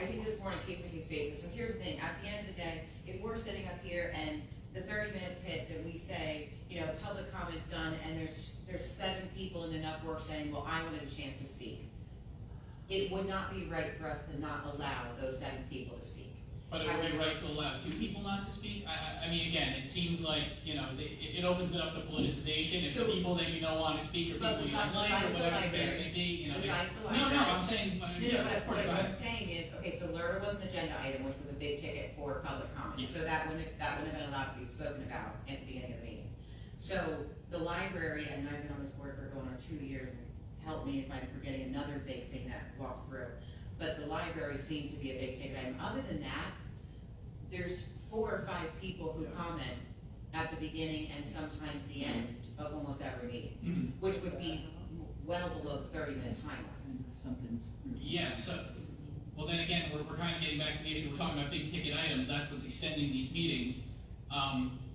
think it's more on a case-by-case basis. So here's the thing, at the end of the day, if we're sitting up here and the 30 minutes hits and we say, public comment's done, and there's 7 people in enough work saying, well, I wanted a chance to speak, it would not be right for us to not allow those 7 people to speak. but it would be right to allow 2 people not to speak. Again, it seems like, it opens it up to politicization. If the people that want to speak or But people you don't like or besides the whatever the case library- may be, besides the No, library- I'm saying, But of course, go what I'm ahead. saying is, okay, so LERTA was an agenda item, which was a big ticket for public comment, Yes. so that wouldn't have been allowed to be spoken about at the beginning of the meeting. So the library, and I've been on this board for going on 2 years, and help me if I'm forgetting another big thing that walked through, but the library seemed to be a big ticket item. Other than that, there's 4 or 5 people who comment at the beginning and sometimes the end of almost every meeting, Mhm. which would be well below the 30-minute timeline. And something's. Yeah, so, well then again, we're kind of getting back to the issue, we're talking about big ticket items, that's what's extending these meetings.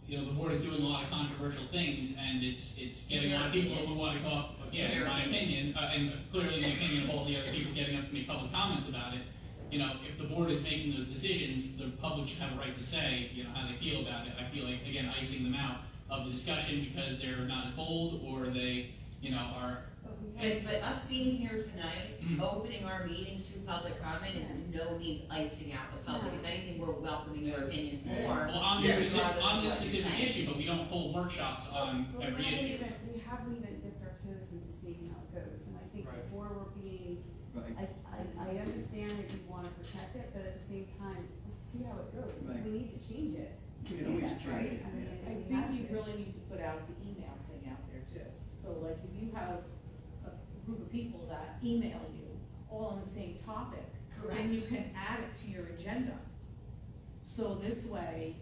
The board is doing a lot of controversial things, and it's getting a lot of people who want to go up, in my opinion, and clearly the opinion of all the other people getting up to make public comments about it. If the board is making those decisions, the public should have a right to say, how they feel about it. I feel like, again, icing them out of the discussion because they're not as bold, or they, are. But us being here tonight, Mhm. opening our meetings to public comment is in no means icing out the public. If anything, we're welcoming your opinions more. Well, on this regardless specific, of on this what you're specific saying. issue, but we don't hold workshops on But every issue. we haven't even dipped our toes into seeing how it goes, and I think Right. before we're being, Right. I understand that you wanna protect it, but at the same time, let's see how it goes. Right. We need to change it. We can always Yeah, change right? it, I mean, yeah. I we think have you to. really need to put out the email thing out there too. So like if you have a group of people that email you all on the same topic, then you can add it to your agenda. So this way,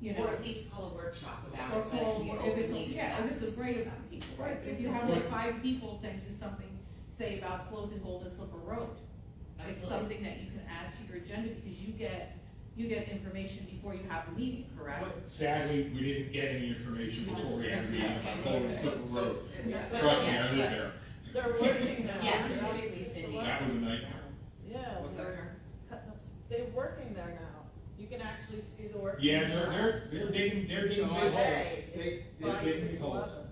you know. Or at least call a workshop about Or it, so it call, can be if it's, openly yeah, if it's a discussed. great amount of people, right? If you have like 5 people saying do something, say about closing Golden Slipper Road. It's Absolutely. something that you can add to your agenda because you get information before you have the meeting, correct? Sadly, we didn't get any information before we had a meeting about Golden Slipper Road. Yeah. Trust me, I live there. They're working now. Yes, immediately, Cindy. That was a nightmare. Yeah, What's that? they're cutting up, they're working there now. You can actually see the work. Yeah, they're digging So big I- holes. Today, They're it's digging 5, 6, big holes. 11.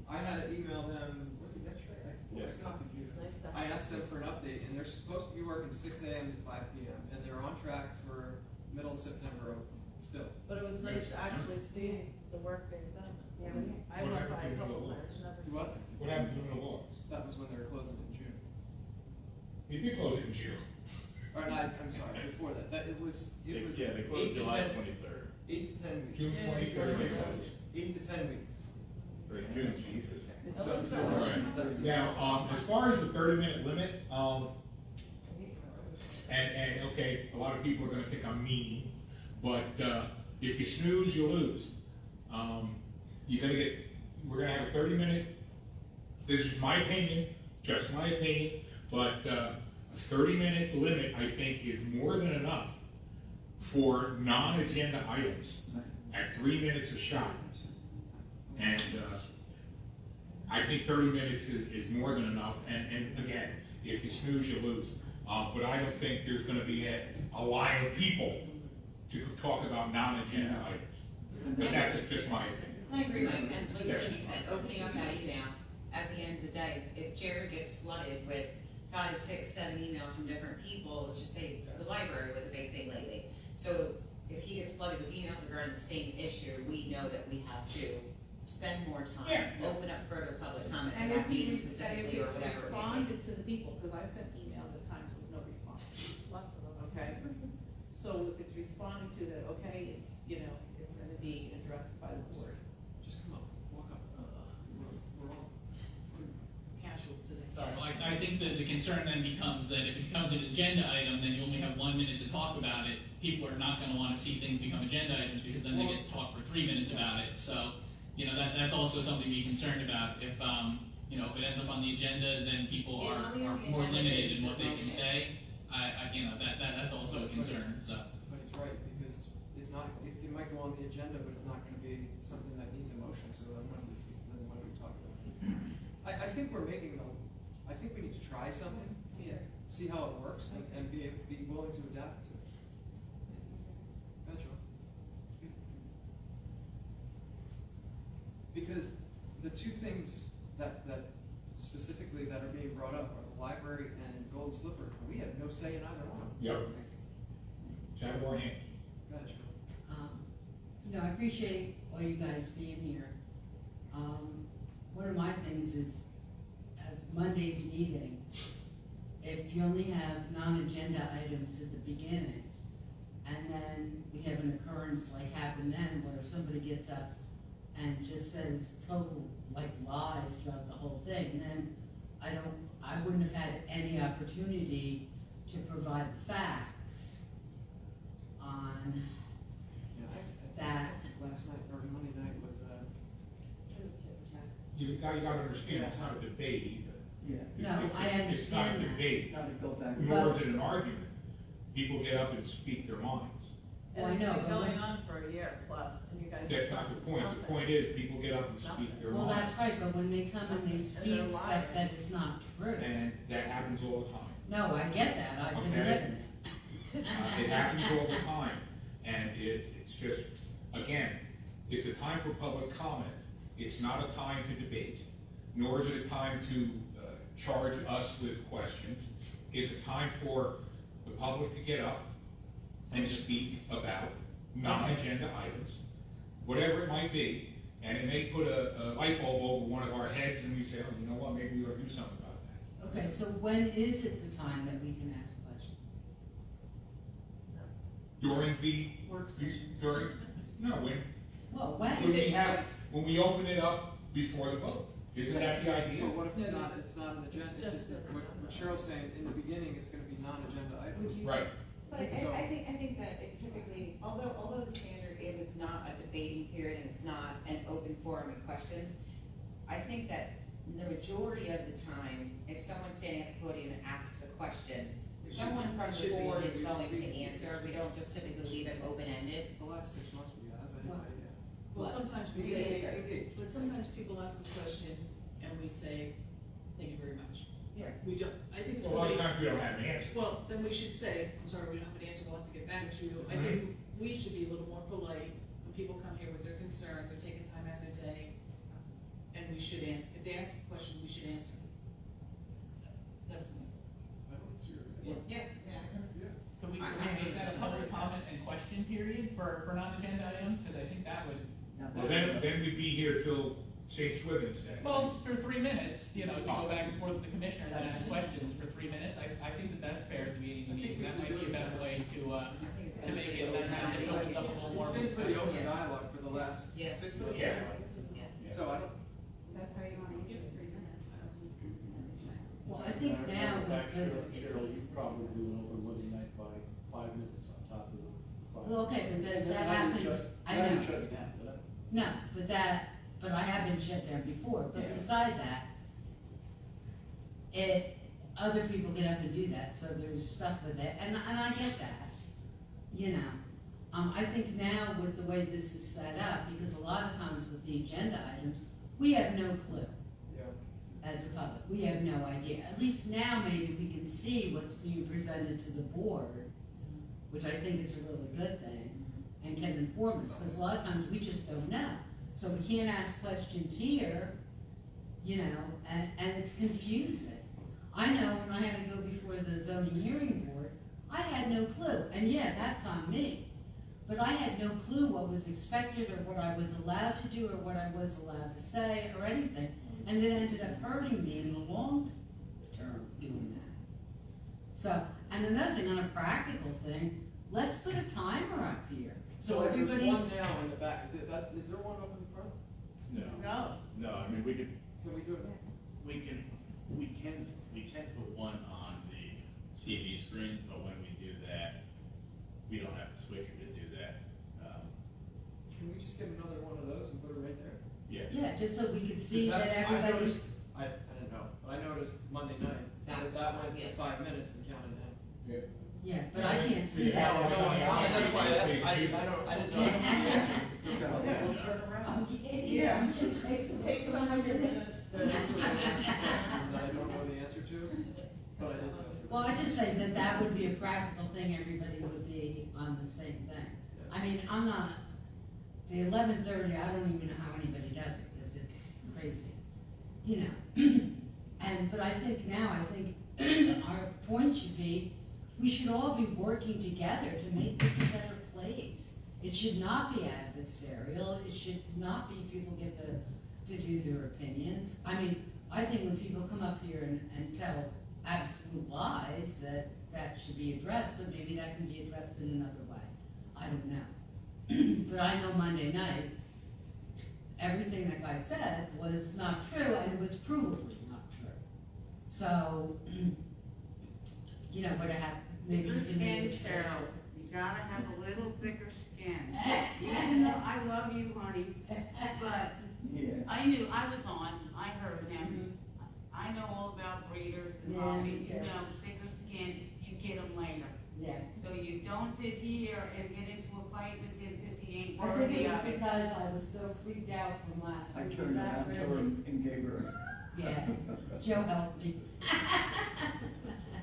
I had to email them, was it yesterday? Yeah. It's nice to I have. asked them for an update, and they're supposed to be working 6 AM to 5 PM, and they're on track for middle of September still. But it was nice to actually see the work being done. Yeah, I What went happened by to a the couple middle of times, never. Do what? What happened to the middle of August? That was when they were closing in June. You did close it in June. Or not, I'm sorry, before that, it was Yeah, they 8 closed to July 10 23rd. 8 to 10 weeks. June 23rd, they closed. 8 to 10 weeks. Right, June, Jesus. At least So- they're Right. That's the- Now, as far as the 30-minute limit, and okay, a lot of people are gonna think I'm mean, but, if you snooze, you lose. We're gonna have a 30-minute, this is my opinion, just my opinion, but, a 30-minute limit, I think, is more than enough for non-agenda items at 3 minutes a shot. And, I think 30 minutes is more than enough, and again, if you snooze, you lose. But I don't think there's gonna be a line of people to talk about non-agenda items. But that's just my opinion. I agree, Mike, and like Yes. Cindy said, opening up that email, at the end of the day, if Jared gets flooded with 5, 6, 7 emails from different people, let's just say the library was a big thing lately. So if he gets flooded with emails regarding the same issue, we know that we have to spend more time, Yeah. open up further public comment And for if that meeting you say, if specifically or it's whatever. it may be. responded to the people, because I've sent emails at times with no response, lots of them. okay? So if it's responded to that, okay, it's, you know, it's gonna be addressed by the board. Just come up, walk up. We're all Casual today. Sorry, well, I think that the concern then becomes that if it becomes an agenda item, then you only have 1 minute to talk about it. People are not gonna wanna see things become agenda items, because then they get to talk for 3 minutes about it, so, you know, that's also something to be concerned about. If, you know, if it ends up on the agenda, then people It's are only on the more agenda limited if in what it's they a can motion. say. You know, that's also a concern, so. But he's right, because it's not, it might go on the agenda, but it's not gonna be something that needs a motion, so then what are we talking about? I think we're making I think we need to try something, see how it works, and be willing to adapt to it. Gotcha. Because the two things that specifically that are being brought up are the library and Golden Slipper, we have no say in either one. Yep. It's out of our hands. Gotcha. You know, I appreciate all you guys being here. One of my things is, at Monday's meeting, if you only have non-agenda items at the beginning, and then we have an occurrence like happened then, where somebody gets up and just says total, like, lies throughout the whole thing, then I wouldn't have had any opportunity to provide facts on that. Last night, or Monday night was, You gotta understand, it's not a debate either. Yeah. No, I It's not a understand that. debate, Gotta go back. nor is it an argument. People get up and speak their minds. Oh, I And it's know, been but going when- on for a year plus, and you guys. That's not the point. The point is, people get up and speak their Well, minds. that's right, but when they come and they speak they're stuff lying. that is not true. And that happens all the time. No, I get that, I've been Okay. living it. It happens all the time, and it's just, again, it's a time for public comment. It's not a time to debate, nor is it a time to charge us with questions. It's a time for the public to get up and speak about non-agenda items, whatever it might be, and it may put a light bulb over one of our heads, and we say, oh, you know what, maybe we ought to do something about that. Okay, so when is it the time that we can ask questions? During the, Work sessions. Well, when we open it up before the vote. Isn't that the idea? well, what if it's not an agenda, what Cheryl's saying, in the beginning, it's gonna be non-agenda items. Right. But I think that it typically, although the standard is it's not a debating period and it's not an open forum and questions, I think that the majority of the time, if someone's standing at the podium and asks a question, someone from the board is going to answer. We don't just typically leave it open-ended. The last 6 months we have, anyway, yeah. Well, sometimes we You say, answer. but sometimes people ask a question and we say, thank you very much. Yeah. We don't, I think if A lot of somebody, times we don't have an answer. well, then we should say, I'm sorry, we don't have an answer, we'll have to get back to you. I think we should be a little more polite when people come here with their concern, they're taking time out of their day, and we should if they ask a question, we should answer. That's me. I don't see your. Yeah. Could we make that a public comment and question period for non-agenda items? Because I think that would, Well, then we'd be here till St. Swithin's Day. well, for 3 minutes, you know, to go back and forth with the commissioners and ask questions for 3 minutes, I think that that's fair at the beginning of the meeting. That might be a better way to make it, that kind of just opens up a little more. It's been pretty open Yeah. dialogue for the last Yeah. 6 months. Yeah. So I don't, That's how you want to use it, 3 minutes. Well, I think now, Matter of fact, because, Cheryl, you probably do an open Monday night by 5 minutes on top of the 5. well, okay, but that Not even happens, shut- I not even know. shutting down, but No, but I have been shut down before, but Yeah. beside that, other people get up and do that, so there's stuff with it, and I get that, you know. I think now with the way this is set up, because a lot of times with the agenda items, we have no clue yeah. as a public, we have no idea. At least now maybe we can see what's being presented to the board, which I think is a really good thing, and can inform us, because a lot of times we just don't know. So we can't ask questions here, you know, and it's confusing. I know when I had to go before the zoning hearing board, I had no clue, and yeah, that's on me. But I had no clue what was expected, or what I was allowed to do, or what I was allowed to say, or anything. And it ended up hurting me in the long term doing that. So, and another thing, on a practical thing, let's put a timer up here. So everybody's. There's one now in the back, is there one up in the front? No. No, I mean, we could, Can we do it? we can put one on the TV screens, but when we do that, we don't have the switcher to do that. Can we just get another one of those and put it right there? Yeah. Yeah, just so we could see Because that I everybody's. noticed- I didn't know, but I noticed Monday night, that went to 5 minutes and counted down. yeah. Yeah, but I can't see No, that. that's why I asked, I didn't know the answer. We'll turn around. Yeah. Take some 100 minutes. That I don't know the answer to, but I didn't know. Well, I just say that that would be a practical thing, everybody would be on the same thing. I mean, I'm not, the 11:30, I don't even know how anybody does it, because it's crazy, you know. But I think now, our point should be, we should all be working together to make this a better place. It should not be adversarial, it should not be people get to do their opinions. I mean, I think when people come up here and tell absolute lies, that should be addressed, but maybe that can be addressed in another way. I don't know. But I know Monday night, everything that guy said was not true, and it was provably not true. So, you know, what I have, maybe you Thicker can make skin, it Cheryl, you gotta have a little thicker skin. Even though I love you, honey, but Yeah. I knew, I was on, I heard him. I know all about breeders and Yeah, hobby, me you too. know, thicker skin, you get them later. Yeah. So you don't sit here and get into a fight with him because he ain't I think worthy it was of it. because I was so freaked out from last I week. turned Is that around to her really? and gave her. Yeah, Joe helped me.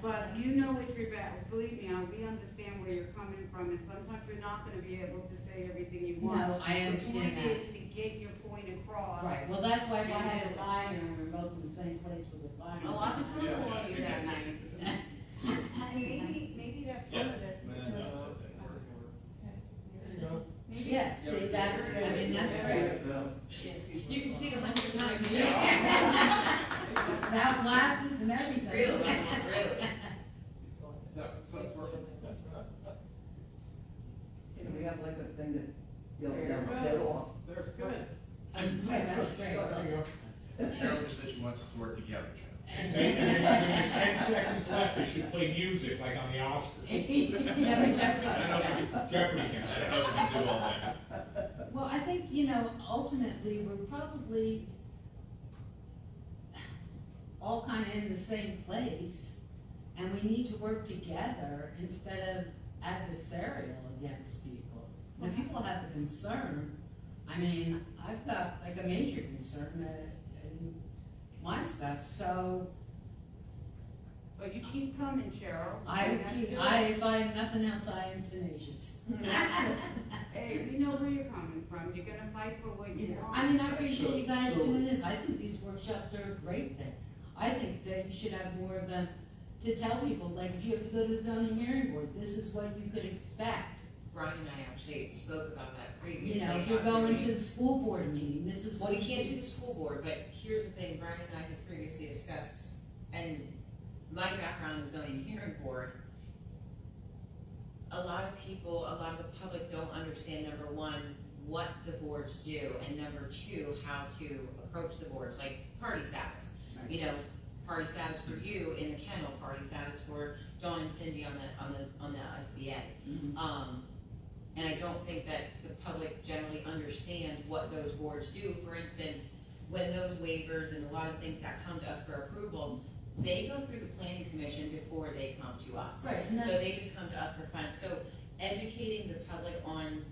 But you know what you're about, believe me, we understand where you're coming from, and sometimes you're not gonna be able to say everything you want. No, I understand The that. point is to get your point across. Right, well, that's why if I had a liner and we're both in the same place with a liner. Oh, I was gonna call you that night. And maybe that's some of this, is just. Yes, see, that's, I mean, that's great. You can see it 100 times. Without glasses and everything. Really? So it's working. We have like a thing that, you know, There you that go. dead off. There's Good. Yeah, that's great. Cheryl just said she wants us to work together, Cheryl. And then there's 10 seconds left, they should play music like on the Oscars. Yeah, but Jeopardy can. I don't know if we can do all that. Well, I think, ultimately, we're probably all kind of in the same place, and we need to work together instead of adversarial against people. When people have a concern, I mean, I've got like a major concern in my stuff, so But you keep coming, Cheryl. if I have nothing else, I am tenacious. Hey, we know where you're coming from. You're gonna fight for what you want. I mean, I appreciate you guys So- doing this. I think these workshops are a great thing. I think that you should have more of them to tell people, like, if you have to go to the zoning hearing board, this is what you could expect. Brian and I actually spoke about that previously. If you're going to the school board meeting, this is Well, what we can't do the school board, but here's the thing, Brian and I had previously discussed, and my background in the zoning hearing board, a lot of the public don't understand, number one, what the boards do, and number two, how to approach the boards, like party status. Party status for you in the kennel, party status for Dawn and Cindy on the SBA. And I don't think that the public generally understands what those boards do. For instance, when those waivers and a lot of things that come to us for approval, they go through the planning commission before they come to us. Right. So they just come to us for fun. So educating the public on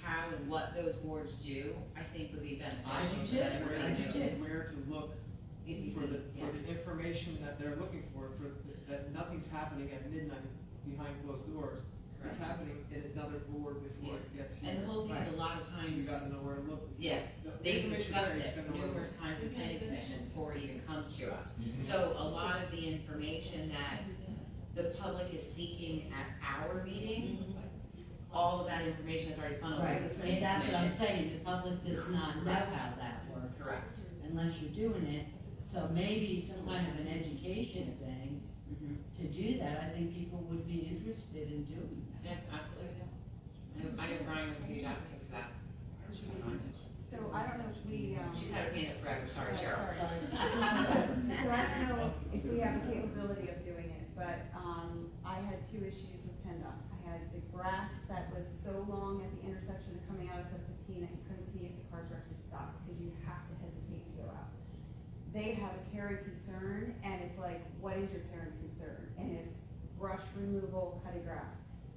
how and what those boards do, I think would be beneficial. So that everybody knows. Where to look for the information that they're looking for that nothing's happening at midnight behind closed doors. It's happening in another board before it gets here. And the whole thing is, a lot of times, You gotta know where to look. yeah, The they've information's discussed there, you it gotta know where to numerous look. times in planning commission before it even comes to us. Mhm. So a lot of the information that the public is seeking at our meeting, all of that information is already funneled through Right, the but planning that's what I'm commission. saying, the public does not know how that works. Correct. Unless you're doing it, so maybe some kind of an education thing Mhm. to do that, I think people would be interested in doing that. Yeah, absolutely. I know Brian was a huge advocate for that. So I don't know if we, She's had her hand up forever, sorry, Oh, Cheryl. sorry. So I don't know if we have the capability of doing it, but, I had 2 issues with PennDOT. I had the grass that was so long at the intersection of coming out of 715 that you couldn't see if the cars were actually stopped, because you have to hesitate to go out. They have a caring concern, and it's like, what is your parent's concern? And it's brush removal, cutting grass.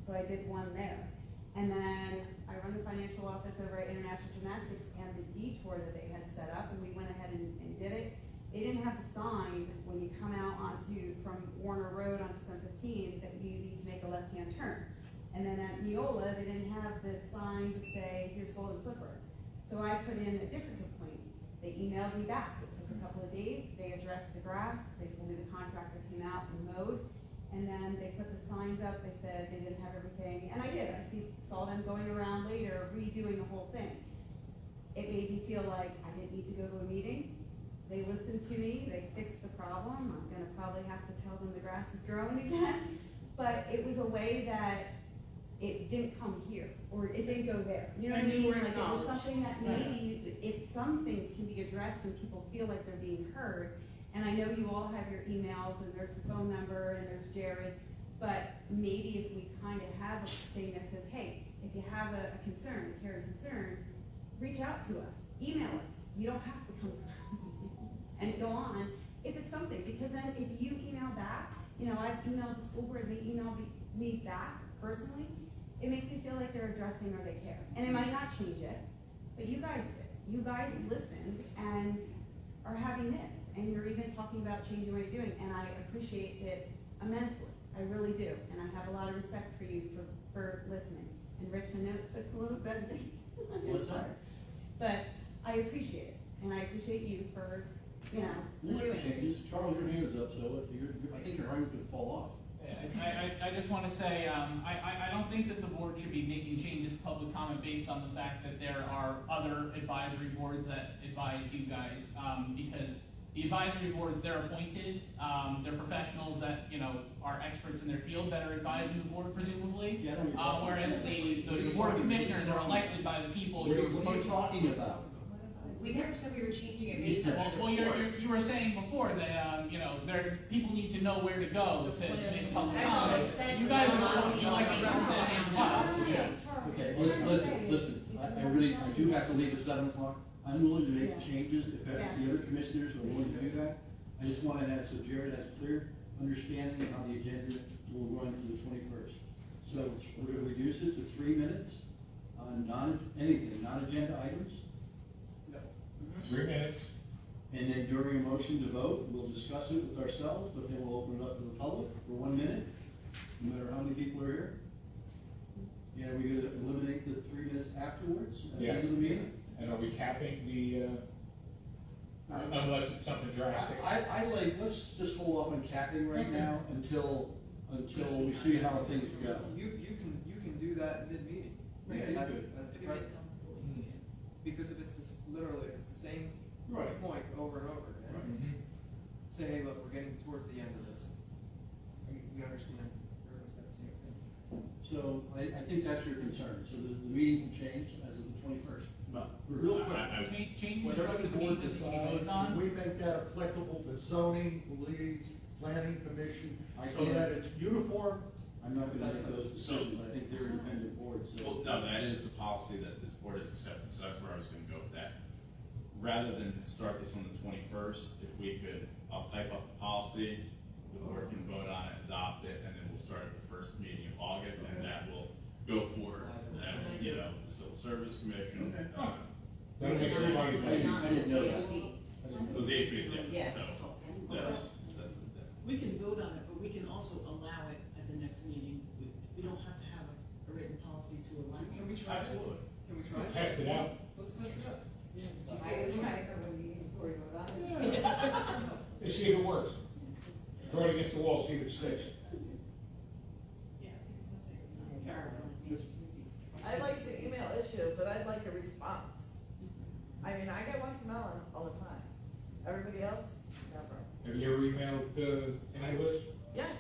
So I did one there. And then I run the financial office over at International Gymnastics, and the detour that they had set up, and we went ahead and did it. They didn't have the sign when you come out from Warner Road onto 715 that you need to make a left-hand turn. And then at Neola, they didn't have the sign to say, here's Golden Slipper. So I put in a different complaint. They emailed me back. It took a couple of days. They addressed the grass. They told me the contractor came out and mowed. And then they put the signs up. They said they didn't have everything. And I did. I saw them going around later, redoing the whole thing. It made me feel like I didn't need to go to a meeting. They listened to me. They fixed the problem. I'm going to probably have to tell them the grass is growing again. But it was a way that it didn't come here, or it didn't go there. You know what I mean? Like, it was something that maybe, if some things can be addressed and people feel like they're being heard, and I know you all have your emails, and there's the phone number, and there's Jared, but maybe if we kind of have a thing that says, hey, if you have a concern, a caring concern, reach out to us, email us. You don't have to come to and go on if it's something, because then if you email back, I've emailed the school board, they emailed me back personally, it makes me feel like they're addressing or they care. And it might not change it, but you guys did. You guys listened and are having this, and you're even talking about changing what you're doing, and I appreciate it immensely. I really do, and I have a lot of respect for you for listening. And Rich, I know it took a little bit of me. But I appreciate it, and I appreciate you for, doing it. Charles, your hand's up, so I think your arm could fall off. I just want to say, I don't think that the board should be making changes to public comment based on the fact that there are other advisory boards that advise you guys, because the advisory boards, they're appointed, they're professionals that, are experts in their field that are advising the board presumably, whereas the board of commissioners are elected by the people who are What are you supposed to. talking about? We never said we were changing it You based on said- other Well, boards. you were saying before that, people need to know where to go to make a public That's what I comment. said. You guys are Well, supposed to be like you a know, representative well, us. Okay, listen, I do have to leave at 7 o'clock. I'm willing to make the changes if the other commissioners are willing to do that. I just want to have, so Jared has clear understanding of how the agenda will run for the 21st. So we're going to reduce it to 3 minutes on non-agenda items. 3 minutes. And then during a motion to vote, we'll discuss it with ourselves, but then we'll open it up to the public for 1 minute, no matter how many people are here. Yeah, we're going to eliminate the 3 minutes afterwards at the end of the meeting. And are we capping the, unless it's something drastic? I like, let's just hold off on capping right now until we see how things go. You can do that mid-meeting. Yeah, you That's- could. that's the precedent. Because if it's literally, it's the same Right. point over and over again. Right. Mhm. Say, hey, look, we're getting towards the end of this. We understand, everyone's got the same thing. So I think that's your concern. So the meeting will change as of the 21st. But Real quick. Change the Whatever the structure board meeting that you decides, voted on. we make that applicable to zoning, police, planning commission, I so can't- that it's uniform. I'm not gonna make those decisions. I think they're independent boards, Well, so. no, that is the policy that this board has accepted, so that's where I was gonna go with that. Rather than start this on the 21st, if we could, I'll type up the policy, the board can vote on it, adopt it, and then we'll start at the first meeting of August, and that will go forward as, the Civil Service Commission. Okay. That'll make everybody's I didn't know that. So the HB is different, Yeah. so that's. We can vote on it, but we can also allow it at the next meeting. We don't have to have a written policy to allow it. Can we try it? Absolutely. Can we try it? Test it out. Let's test it out. Let's see if it works. Throw it against the wall, see if it sticks. I like the email issue, but I'd like a response. I mean, I get one from Ellen all the time. Everybody else, never. Have you ever emailed, any of us? Yes,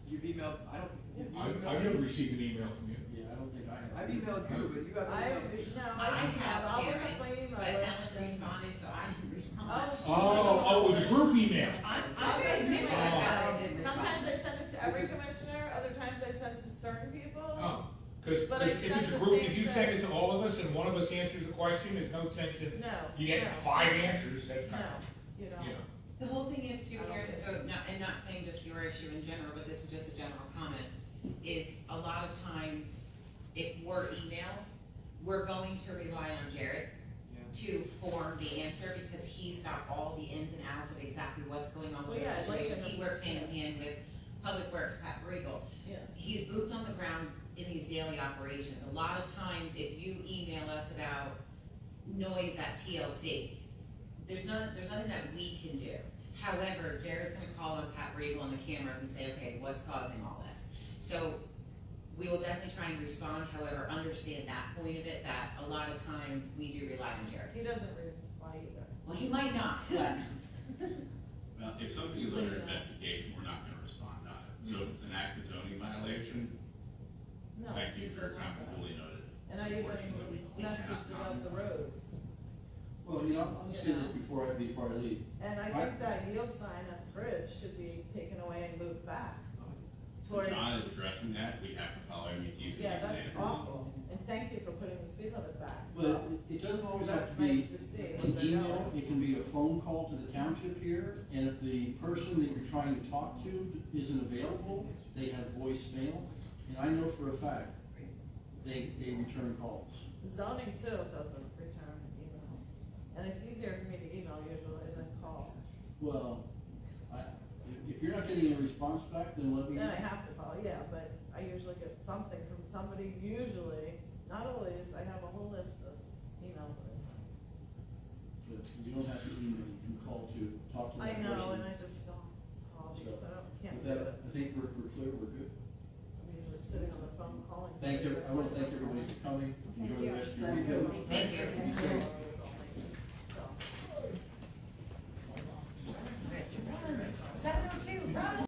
You've emailed, I don't. you've I've emailed never me. received an email from you. Yeah, I don't think I have. I've emailed you, but you haven't I, emailed me. no, I have, I'll look Karen, up my email but list Ellen and- responded, so I didn't respond. Oh, it was a group email. I'm gonna admit that I didn't respond. Sometimes I send it to every commissioner, other times I send it to certain people. Oh, because But I if sent it's a the group, same if you thing. send it to all of us and one of us answers the question, there's no sense in, No, you get no. 5 answers, that's No, kind you of, know. you know. The whole thing is too, I don't Karen, think- so not saying just your issue in general, but this is just a general comment, is a lot of times, if we're emailed, we're going to rely on Jared to form the answer, because he's got all the ins and outs of exactly what's going on Well, with the yeah, I'd like situation. to He know- works hand in hand with Public Works, Pat Regal. Yeah. He's boots on the ground in these daily operations. A lot of times, if you email us about noise at TLC, there's nothing that we can do. However, Jared's gonna call on Pat Regal on the cameras and say, okay, what's causing all this? So, we will definitely try and respond, however, understand that point of it, that a lot of times we do rely on Jared. He doesn't reply either. Well, he might not, but, Well, if something is under investigation, we're not gonna respond on it. So if it's an active zoning violation, No. thank you for your comment, duly noted. And I even Unfortunately, we cannot messaged about comment. the roads. Well, I'll say this before I leave. And I think that yield sign at the bridge should be taken away and moved back. So Towards, John is addressing that, we have to follow MUTCD yeah, that's standards. awful. And thank you for putting the speed limit back. But it doesn't always have That's to be nice to see. an email, it can be a phone call to the township here, and if the person that you're trying to talk to isn't available, they have voicemail, and I know for a fact, they return calls. Zoning too doesn't return emails. And it's easier for me to email usually than call. Well, if you're not getting a response back, then let me. Then I have to call, yeah, but I usually get something from somebody, usually, not always, I have a whole list of emails that I send. But you don't have to email, you can call to talk to I that person. know, and I just don't call because can't With do that, it. I think we're clear, we're good. I'm usually sitting on the phone calling. Thanks, somebody I want to for thank 20 everybody minutes. for coming, enjoy the rest